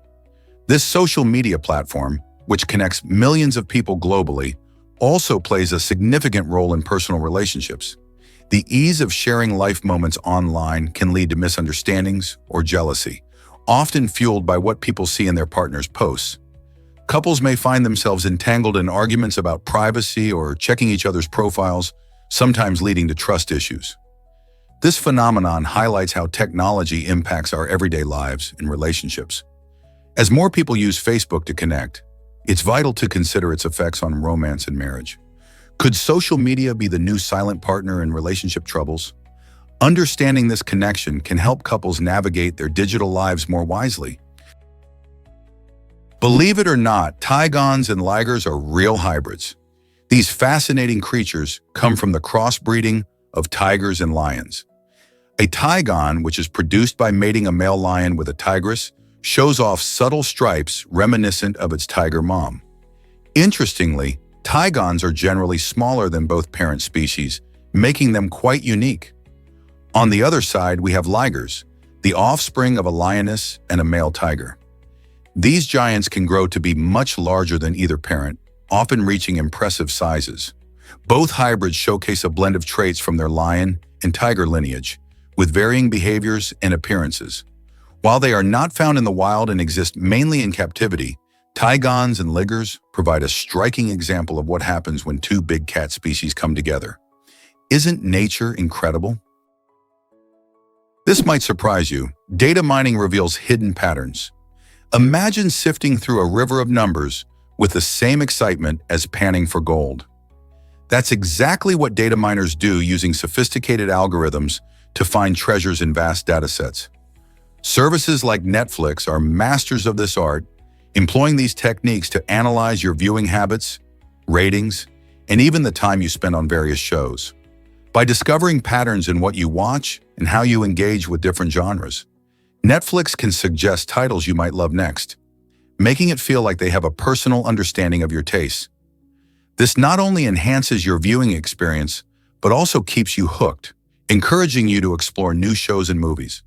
Speaker 1: This social media platform, which connects millions of people globally, also plays a significant role in personal relationships. The ease of sharing life moments online can lead to misunderstandings or jealousy, often fueled by what people see in their partner's posts. Couples may find themselves entangled in arguments about privacy or checking each other's profiles, sometimes leading to trust issues. This phenomenon highlights how technology impacts our everyday lives and relationships. As more people use Facebook to connect, it's vital to consider its effects on romance and marriage. Could social media be the new silent partner in relationship troubles? Understanding this connection can help couples navigate their digital lives more wisely. Believe it or not, Tigons and Ligers are real hybrids. These fascinating creatures come from the crossbreeding of tigers and lions. A Tigon, which is produced by mating a male lion with a tigress, shows off subtle stripes reminiscent of its tiger mom. Interestingly, Tigons are generally smaller than both parent species, making them quite unique. On the other side, we have Ligers, the offspring of a lioness and a male tiger. These giants can grow to be much larger than either parent, often reaching impressive sizes. Both hybrids showcase a blend of traits from their lion and tiger lineage, with varying behaviors and appearances. While they are not found in the wild and exist mainly in captivity, Tigons and Ligers provide a striking example of what happens when 2 big cat species come together. Isn't nature incredible? This might surprise you. Data mining reveals hidden patterns. Imagine sifting through a river of numbers with the same excitement as panning for gold. That's exactly what data miners do, using sophisticated algorithms to find treasures in vast datasets. Services like Netflix are masters of this art, employing these techniques to analyze your viewing habits, ratings, and even the time you spend on various shows. By discovering patterns in what you watch and how you engage with different genres, Netflix can suggest titles you might love next, making it feel like they have a personal understanding of your tastes. This not only enhances your viewing experience, but also keeps you hooked, encouraging you to explore new shows and movies.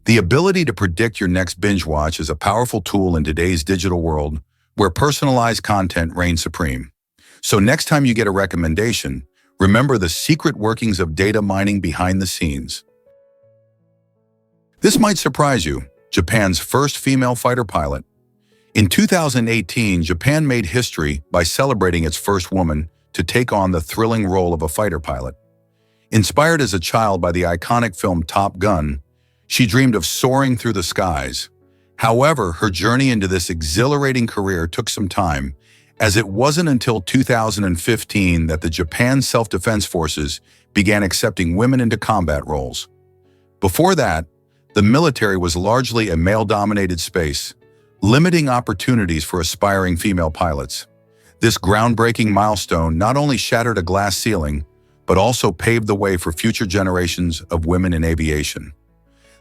Speaker 1: The ability to predict your next binge watch is a powerful tool in today's digital world where personalized content reigns supreme. So next time you get a recommendation, remember the secret workings of data mining behind the scenes. This might surprise you, Japan's first female fighter pilot. In 2018, Japan made history by celebrating its first woman to take on the thrilling role of a fighter pilot. Inspired as a child by the iconic film Top Gun, she dreamed of soaring through the skies. However, her journey into this exhilarating career took some time, as it wasn't until 2015 that the Japan Self-Defense Forces began accepting women into combat roles. Before that, the military was largely a male-dominated space, limiting opportunities for aspiring female pilots. This groundbreaking milestone not only shattered a glass ceiling, but also paved the way for future generations of women in aviation.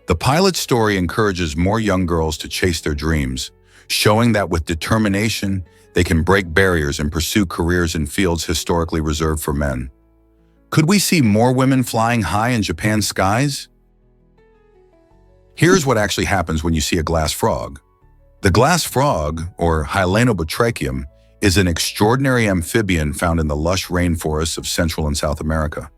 Speaker 1: The pilot's story encourages more young girls to chase their dreams, showing that with determination, they can break barriers and pursue careers in fields historically reserved for men. Could we see more women flying high in Japan's skies? Here's what actually happens when you see a glass frog. The glass frog, or Hylaenobatrachium, is an extraordinary amphibian found in the lush rainforests of Central and South America.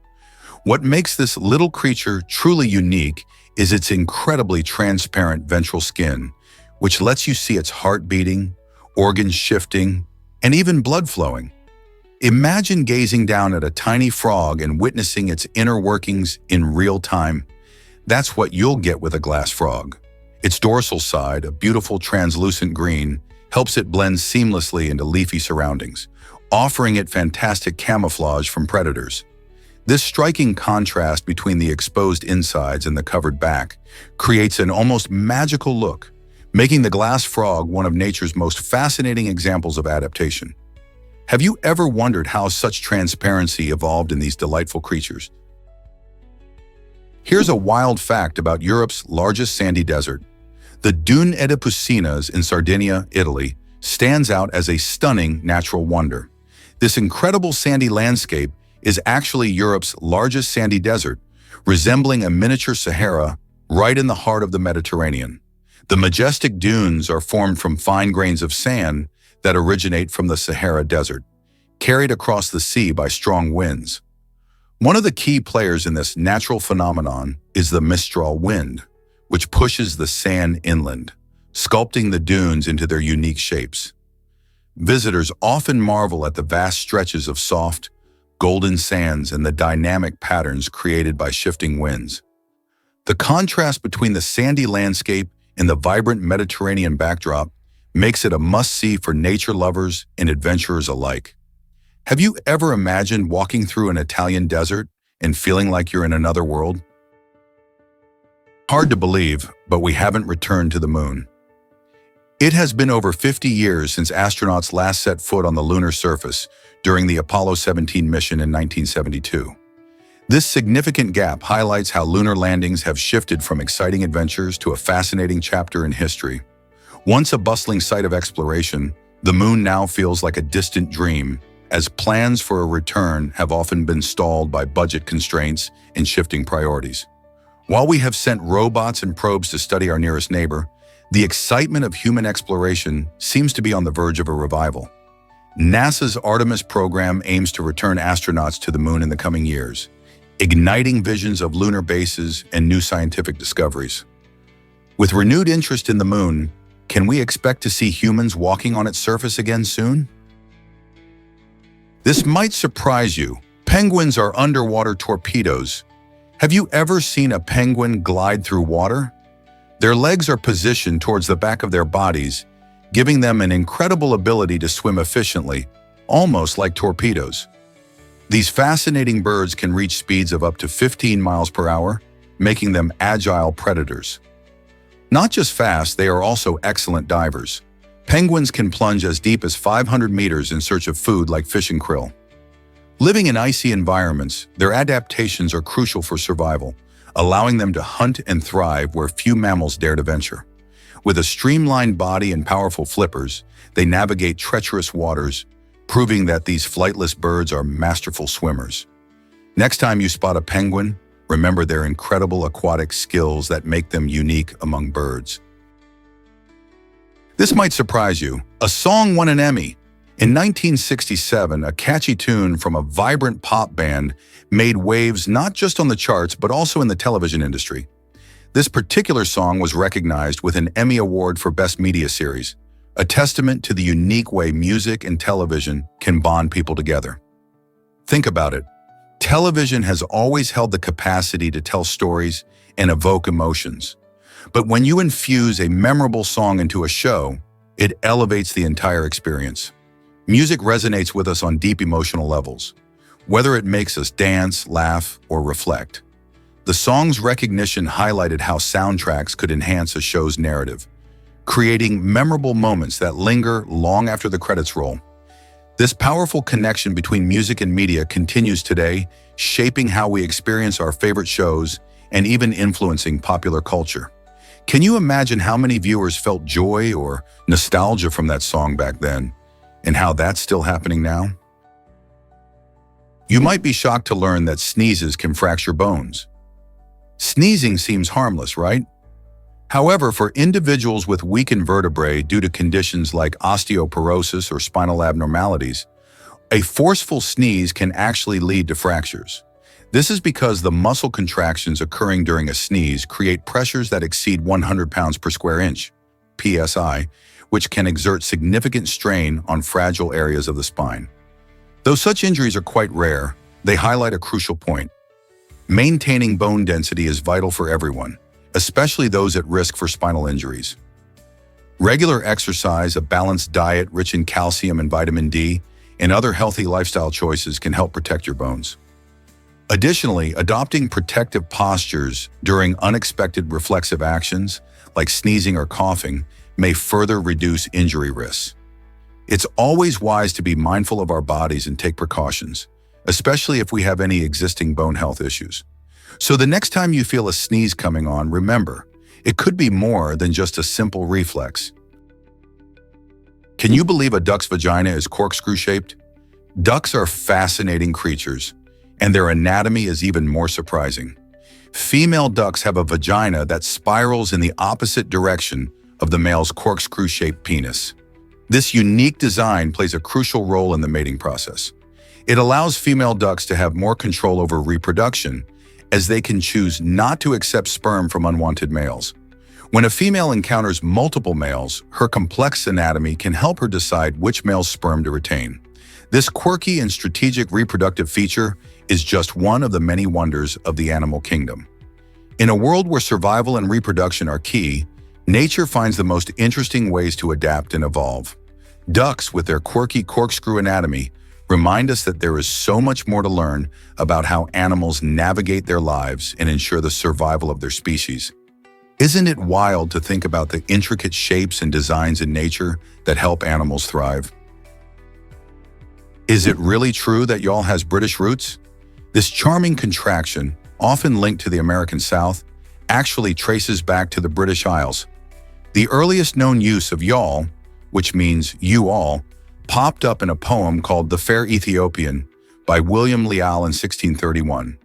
Speaker 1: What makes this little creature truly unique is its incredibly transparent ventral skin, which lets you see its heart beating, organs shifting, and even blood flowing. Imagine gazing down at a tiny frog and witnessing its inner workings in real time. That's what you'll get with a glass frog. Its dorsal side, a beautiful translucent green, helps it blend seamlessly into leafy surroundings, offering it fantastic camouflage from predators. This striking contrast between the exposed insides and the covered back creates an almost magical look, making the glass frog one of nature's most fascinating examples of adaptation. Have you ever wondered how such transparency evolved in these delightful creatures? Here's a wild fact about Europe's largest sandy desert. The Dune Edipusinas in Sardinia, Italy, stands out as a stunning natural wonder. This incredible sandy landscape is actually Europe's largest sandy desert, resembling a miniature Sahara right in the heart of the Mediterranean. The majestic dunes are formed from fine grains of sand that originate from the Sahara Desert, carried across the sea by strong winds. One of the key players in this natural phenomenon is the Mistral wind, which pushes the sand inland, sculpting the dunes into their unique shapes. Visitors often marvel at the vast stretches of soft, golden sands and the dynamic patterns created by shifting winds. The contrast between the sandy landscape and the vibrant Mediterranean backdrop makes it a must-see for nature lovers and adventurers alike. Have you ever imagined walking through an Italian desert and feeling like you're in another world? Hard to believe, but we haven't returned to the moon. It has been over 50 years since astronauts last set foot on the lunar surface during the Apollo 17 mission in 1972. This significant gap highlights how lunar landings have shifted from exciting adventures to a fascinating chapter in history. Once a bustling site of exploration, the moon now feels like a distant dream, as plans for a return have often been stalled by budget constraints and shifting priorities. While we have sent robots and probes to study our nearest neighbor, the excitement of human exploration seems to be on the verge of a revival. NASA's Artemis program aims to return astronauts to the moon in the coming years, igniting visions of lunar bases and new scientific discoveries. With renewed interest in the moon, can we expect to see humans walking on its surface again soon? This might surprise you. Penguins are underwater torpedoes. Have you ever seen a penguin glide through water? Their legs are positioned towards the back of their bodies, giving them an incredible ability to swim efficiently, almost like torpedoes. These fascinating birds can reach speeds of up to 15 miles per hour, making them agile predators. Not just fast, they are also excellent divers. Penguins can plunge as deep as 500 meters in search of food like fish and krill. Living in icy environments, their adaptations are crucial for survival, allowing them to hunt and thrive where few mammals dare to venture. With a streamlined body and powerful flippers, they navigate treacherous waters, proving that these flightless birds are masterful swimmers. Next time you spot a penguin, remember their incredible aquatic skills that make them unique among birds. This might surprise you. A song won an Emmy. In 1967, a catchy tune from a vibrant pop band made waves not just on the charts but also in the television industry. This particular song was recognized with an Emmy Award for Best Media Series, a testament to the unique way music and television can bond people together. Think about it. Television has always held the capacity to tell stories and evoke emotions. But when you infuse a memorable song into a show, it elevates the entire experience. Music resonates with us on deep emotional levels, whether it makes us dance, laugh, or reflect. The song's recognition highlighted how soundtracks could enhance a show's narrative, creating memorable moments that linger long after the credits roll. This powerful connection between music and media continues today, shaping how we experience our favorite shows and even influencing popular culture. Can you imagine how many viewers felt joy or nostalgia from that song back then, and how that's still happening now? You might be shocked to learn that sneezes can fracture bones. Sneezing seems harmless, right? However, for individuals with weakened vertebrae due to conditions like osteoporosis or spinal abnormalities, a forceful sneeze can actually lead to fractures. This is because the muscle contractions occurring during a sneeze create pressures that exceed 100 pounds per square inch, PSI, which can exert significant strain on fragile areas of the spine. Though such injuries are quite rare, they highlight a crucial point. Maintaining bone density is vital for everyone, especially those at risk for spinal injuries. Regular exercise, a balanced diet rich in calcium and vitamin D, and other healthy lifestyle choices can help protect your bones. Additionally, adopting protective postures during unexpected reflexive actions, like sneezing or coughing, may further reduce injury risks. It's always wise to be mindful of our bodies and take precautions, especially if we have any existing bone health issues. So the next time you feel a sneeze coming on, remember, it could be more than just a simple reflex. Can you believe a duck's vagina is corkscrew-shaped? Ducks are fascinating creatures, and their anatomy is even more surprising. Female ducks have a vagina that spirals in the opposite direction of the male's corkscrew-shaped penis. This unique design plays a crucial role in the mating process. It allows female ducks to have more control over reproduction, as they can choose not to accept sperm from unwanted males. When a female encounters multiple males, her complex anatomy can help her decide which male's sperm to retain. This quirky and strategic reproductive feature is just one of the many wonders of the animal kingdom. In a world where survival and reproduction are key, nature finds the most interesting ways to adapt and evolve. Ducks, with their quirky corkscrew anatomy, remind us that there is so much more to learn about how animals navigate their lives and ensure the survival of their species. Isn't it wild to think about the intricate shapes and designs in nature that help animals thrive? Is it really true that y'all has British roots? This charming contraction, often linked to the American South, actually traces back to the British Isles. The earliest known use of y'all, which means you all, popped up in a poem called The Fair Ethiopian by William Leal in 1631.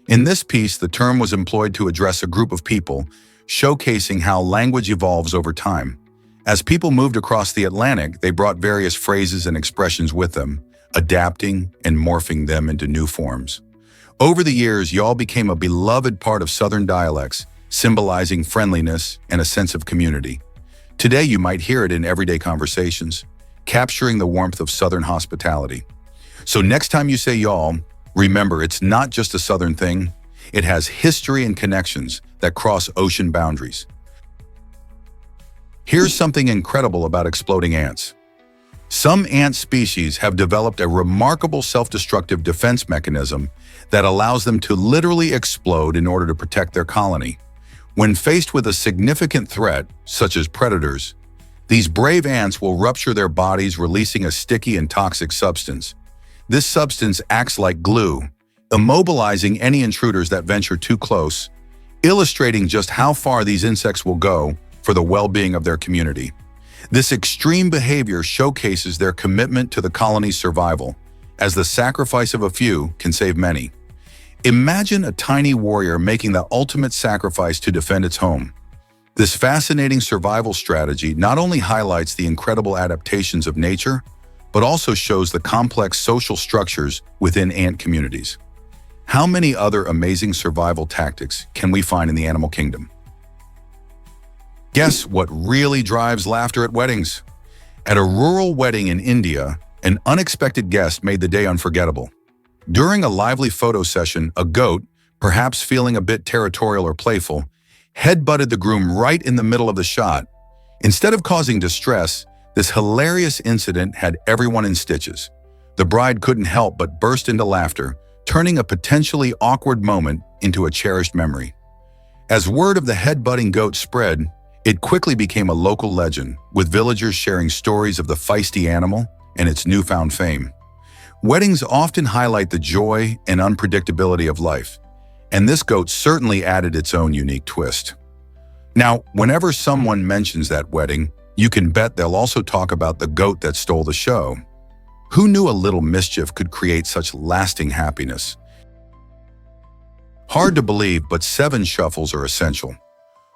Speaker 1: In this piece, the term was employed to address a group of people, showcasing how language evolves over time. As people moved across the Atlantic, they brought various phrases and expressions with them, adapting and morphing them into new forms. Over the years, y'all became a beloved part of Southern dialects, symbolizing friendliness and a sense of community. Today, you might hear it in everyday conversations, capturing the warmth of Southern hospitality. So next time you say y'all, remember it's not just a Southern thing, it has history and connections that cross ocean boundaries. Here's something incredible about exploding ants. Some ant species have developed a remarkable self-destructive defense mechanism that allows them to literally explode in order to protect their colony. When faced with a significant threat, such as predators, these brave ants will rupture their bodies, releasing a sticky and toxic substance. This substance acts like glue, immobilizing any intruders that venture too close, illustrating just how far these insects will go for the well-being of their community. This extreme behavior showcases their commitment to the colony's survival, as the sacrifice of a few can save many. Imagine a tiny warrior making the ultimate sacrifice to defend its home. This fascinating survival strategy not only highlights the incredible adaptations of nature, but also shows the complex social structures within ant communities. How many other amazing survival tactics can we find in the animal kingdom? Guess what really drives laughter at weddings? At a rural wedding in India, an unexpected guest made the day unforgettable. During a lively photo session, a goat, perhaps feeling a bit territorial or playful, head-butted the groom right in the middle of the shot. Instead of causing distress, this hilarious incident had everyone in stitches. The bride couldn't help but burst into laughter, turning a potentially awkward moment into a cherished memory. As word of the head-butting goat spread, it quickly became a local legend, with villagers sharing stories of the feisty animal and its newfound fame. Weddings often highlight the joy and unpredictability of life, and this goat certainly added its own unique twist. Now, whenever someone mentions that wedding, you can bet they'll also talk about the goat that stole the show. Who knew a little mischief could create such lasting happiness? Hard to believe, but 7 shuffles are essential.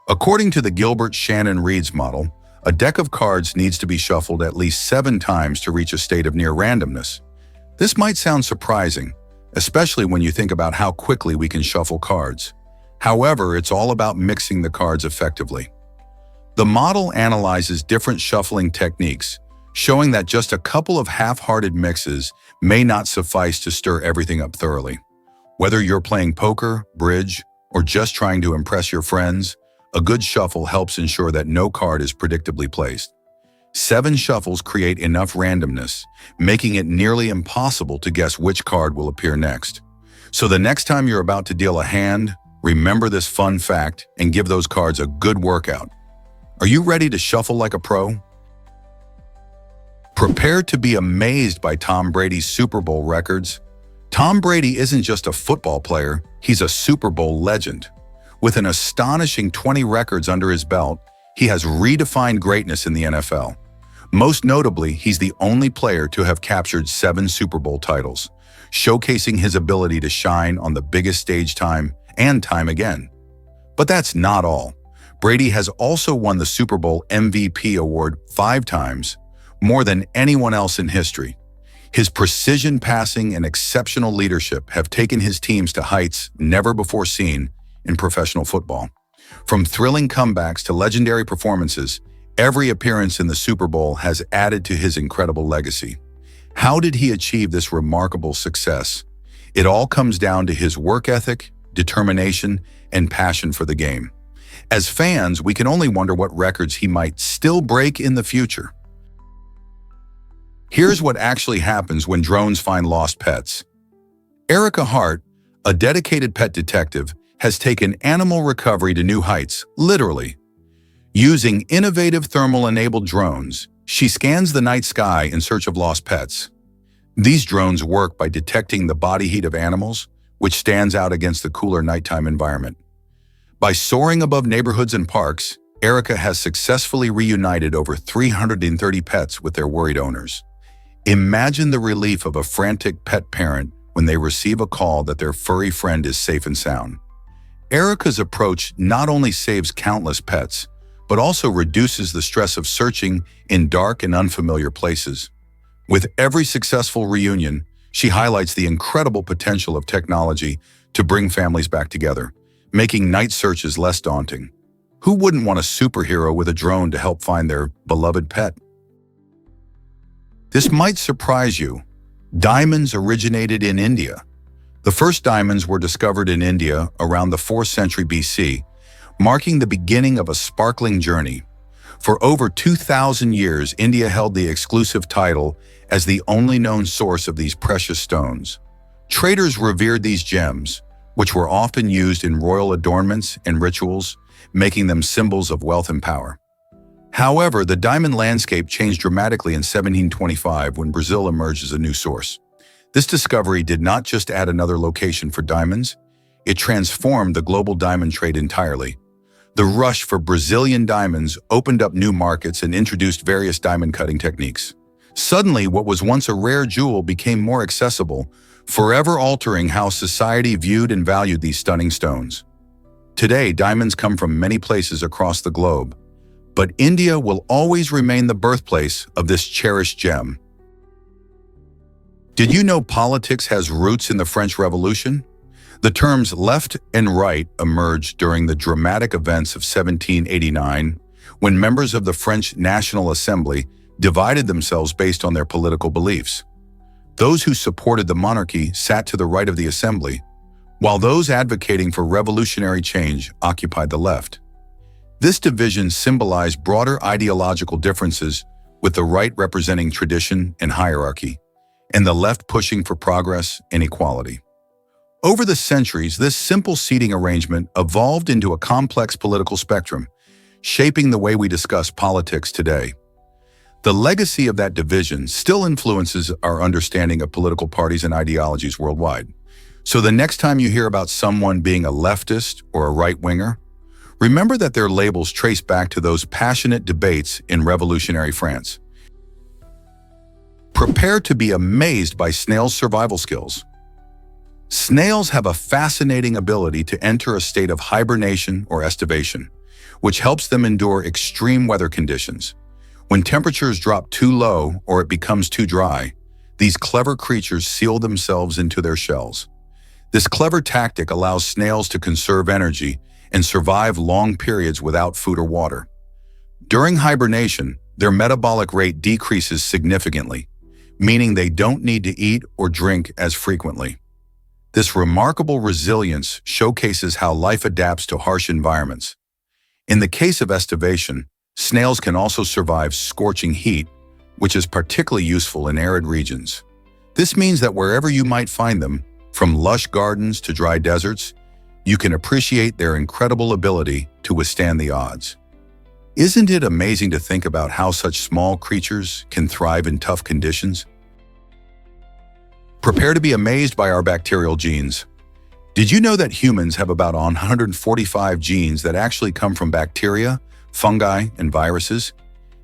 Speaker 1: According to the Gilbert Shannon Reed's model, a deck of cards needs to be shuffled at least 7 times to reach a state of near randomness. This might sound surprising, especially when you think about how quickly we can shuffle cards. However, it's all about mixing the cards effectively. The model analyzes different shuffling techniques, showing that just a couple of half-hearted mixes may not suffice to stir everything up thoroughly. Whether you're playing poker, bridge, or just trying to impress your friends, a good shuffle helps ensure that no card is predictably placed. 7 shuffles create enough randomness, making it nearly impossible to guess which card will appear next. So the next time you're about to deal a hand, remember this fun fact and give those cards a good workout. Are you ready to shuffle like a pro? Prepare to be amazed by Tom Brady's Super Bowl records. Tom Brady isn't just a football player, he's a Super Bowl legend. With an astonishing 20 records under his belt, he has redefined greatness in the NFL. Most notably, he's the only player to have captured 7 Super Bowl titles, showcasing his ability to shine on the biggest stage time and time again. But that's not all. Brady has also won the Super Bowl MVP award 5 times, more than anyone else in history. His precision passing and exceptional leadership have taken his teams to heights never before seen in professional football. From thrilling comebacks to legendary performances, every appearance in the Super Bowl has added to his incredible legacy. How did he achieve this remarkable success? It all comes down to his work ethic, determination, and passion for the game. As fans, we can only wonder what records he might still break in the future. Here's what actually happens when drones find lost pets. Erica Hart, a dedicated pet detective, has taken animal recovery to new heights, literally. Using innovative thermal-enabled drones, she scans the night sky in search of lost pets. These drones work by detecting the body heat of animals, which stands out against the cooler nighttime environment. By soaring above neighborhoods and parks, Erica has successfully reunited over 330 pets with their worried owners. Imagine the relief of a frantic pet parent when they receive a call that their furry friend is safe and sound. Erica's approach not only saves countless pets, but also reduces the stress of searching in dark and unfamiliar places. With every successful reunion, she highlights the incredible potential of technology to bring families back together, making night searches less daunting. Who wouldn't want a superhero with a drone to help find their beloved pet? This might surprise you. Diamonds originated in India. The first diamonds were discovered in India around the 4th century BC, marking the beginning of a sparkling journey. For over 2,000 years, India held the exclusive title as the only known source of these precious stones. Traders revered these gems, which were often used in royal adornments and rituals, making them symbols of wealth and power. However, the diamond landscape changed dramatically in 1725 when Brazil emerged as a new source. This discovery did not just add another location for diamonds, it transformed the global diamond trade entirely. The rush for Brazilian diamonds opened up new markets and introduced various diamond cutting techniques. Suddenly, what was once a rare jewel became more accessible, forever altering how society viewed and valued these stunning stones. Today, diamonds come from many places across the globe, but India will always remain the birthplace of this cherished gem. Did you know politics has roots in the French Revolution? The terms left and right emerged during the dramatic events of 1789, when members of the French National Assembly divided themselves based on their political beliefs. Those who supported the monarchy sat to the right of the assembly, while those advocating for revolutionary change occupied the left. This division symbolized broader ideological differences, with the right representing tradition and hierarchy, and the left pushing for progress and equality. Over the centuries, this simple seating arrangement evolved into a complex political spectrum, shaping the way we discuss politics today. The legacy of that division still influences our understanding of political parties and ideologies worldwide. So the next time you hear about someone being a leftist or a right-winger, remember that their labels trace back to those passionate debates in revolutionary France. Prepare to be amazed by snails' survival skills. Snails have a fascinating ability to enter a state of hibernation or estivation, which helps them endure extreme weather conditions. When temperatures drop too low or it becomes too dry, these clever creatures seal themselves into their shells. This clever tactic allows snails to conserve energy and survive long periods without food or water. During hibernation, their metabolic rate decreases significantly, meaning they don't need to eat or drink as frequently. This remarkable resilience showcases how life adapts to harsh environments. In the case of estivation, snails can also survive scorching heat, which is particularly useful in arid regions. This means that wherever you might find them, from lush gardens to dry deserts, you can appreciate their incredible ability to withstand the odds. Isn't it amazing to think about how such small creatures can thrive in tough conditions? Prepare to be amazed by our bacterial genes. Did you know that humans have about 145 genes that actually come from bacteria, fungi, and viruses?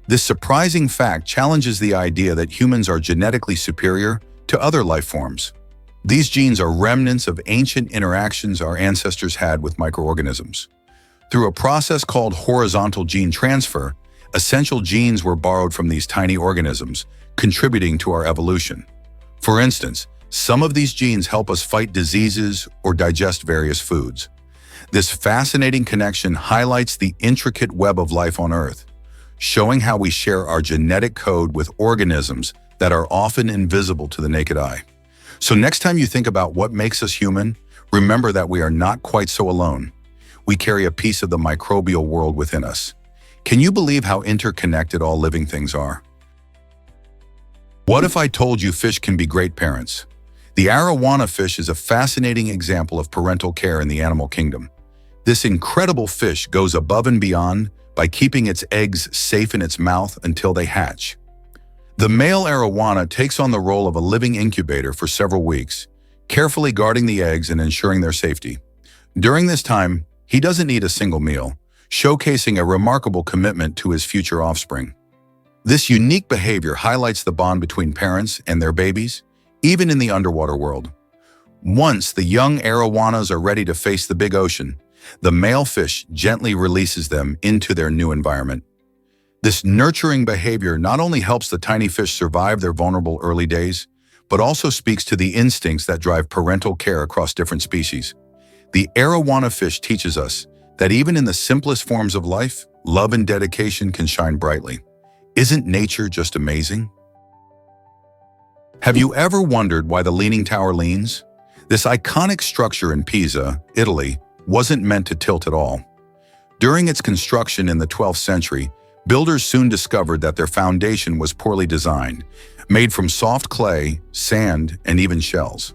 Speaker 1: This surprising fact challenges the idea that humans are genetically superior to other life forms. These genes are remnants of ancient interactions our ancestors had with microorganisms. Through a process called horizontal gene transfer, essential genes were borrowed from these tiny organisms, contributing to our evolution. For instance, some of these genes help us fight diseases or digest various foods. This fascinating connection highlights the intricate web of life on Earth, showing how we share our genetic code with organisms that are often invisible to the naked eye. So next time you think about what makes us human, remember that we are not quite so alone. We carry a piece of the microbial world within us. Can you believe how interconnected all living things are? What if I told you fish can be great parents? The arowana fish is a fascinating example of parental care in the animal kingdom. This incredible fish goes above and beyond by keeping its eggs safe in its mouth until they hatch. The male arowana takes on the role of a living incubator for several weeks, carefully guarding the eggs and ensuring their safety. During this time, he doesn't eat a single meal, showcasing a remarkable commitment to his future offspring. This unique behavior highlights the bond between parents and their babies, even in the underwater world. Once the young arowanas are ready to face the big ocean, the male fish gently releases them into their new environment. This nurturing behavior not only helps the tiny fish survive their vulnerable early days, but also speaks to the instincts that drive parental care across different species. The arowana fish teaches us that even in the simplest forms of life, love and dedication can shine brightly. Isn't nature just amazing? Have you ever wondered why the Leaning Tower leans? This iconic structure in Pisa, Italy, wasn't meant to tilt at all. During its construction in the 12th century, builders soon discovered that their foundation was poorly designed, made from soft clay, sand, and even shells.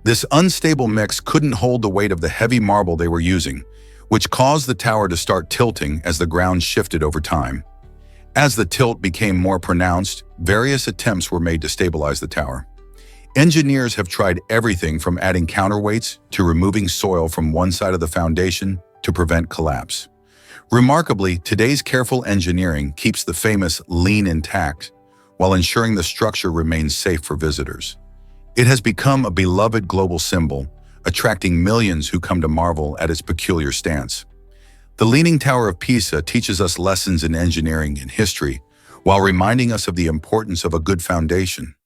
Speaker 1: This unstable mix couldn't hold the weight of the heavy marble they were using, which caused the tower to start tilting as the ground shifted over time. As the tilt became more pronounced, various attempts were made to stabilize the tower. Engineers have tried everything from adding counterweights to removing soil from one side of the foundation to prevent collapse. Remarkably, today's careful engineering keeps the famous lean intact while ensuring the structure remains safe for visitors. It has become a beloved global symbol, attracting millions who come to marvel at its peculiar stance. The Leaning Tower of Pisa teaches us lessons in engineering and history while reminding us of the importance of a good foundation.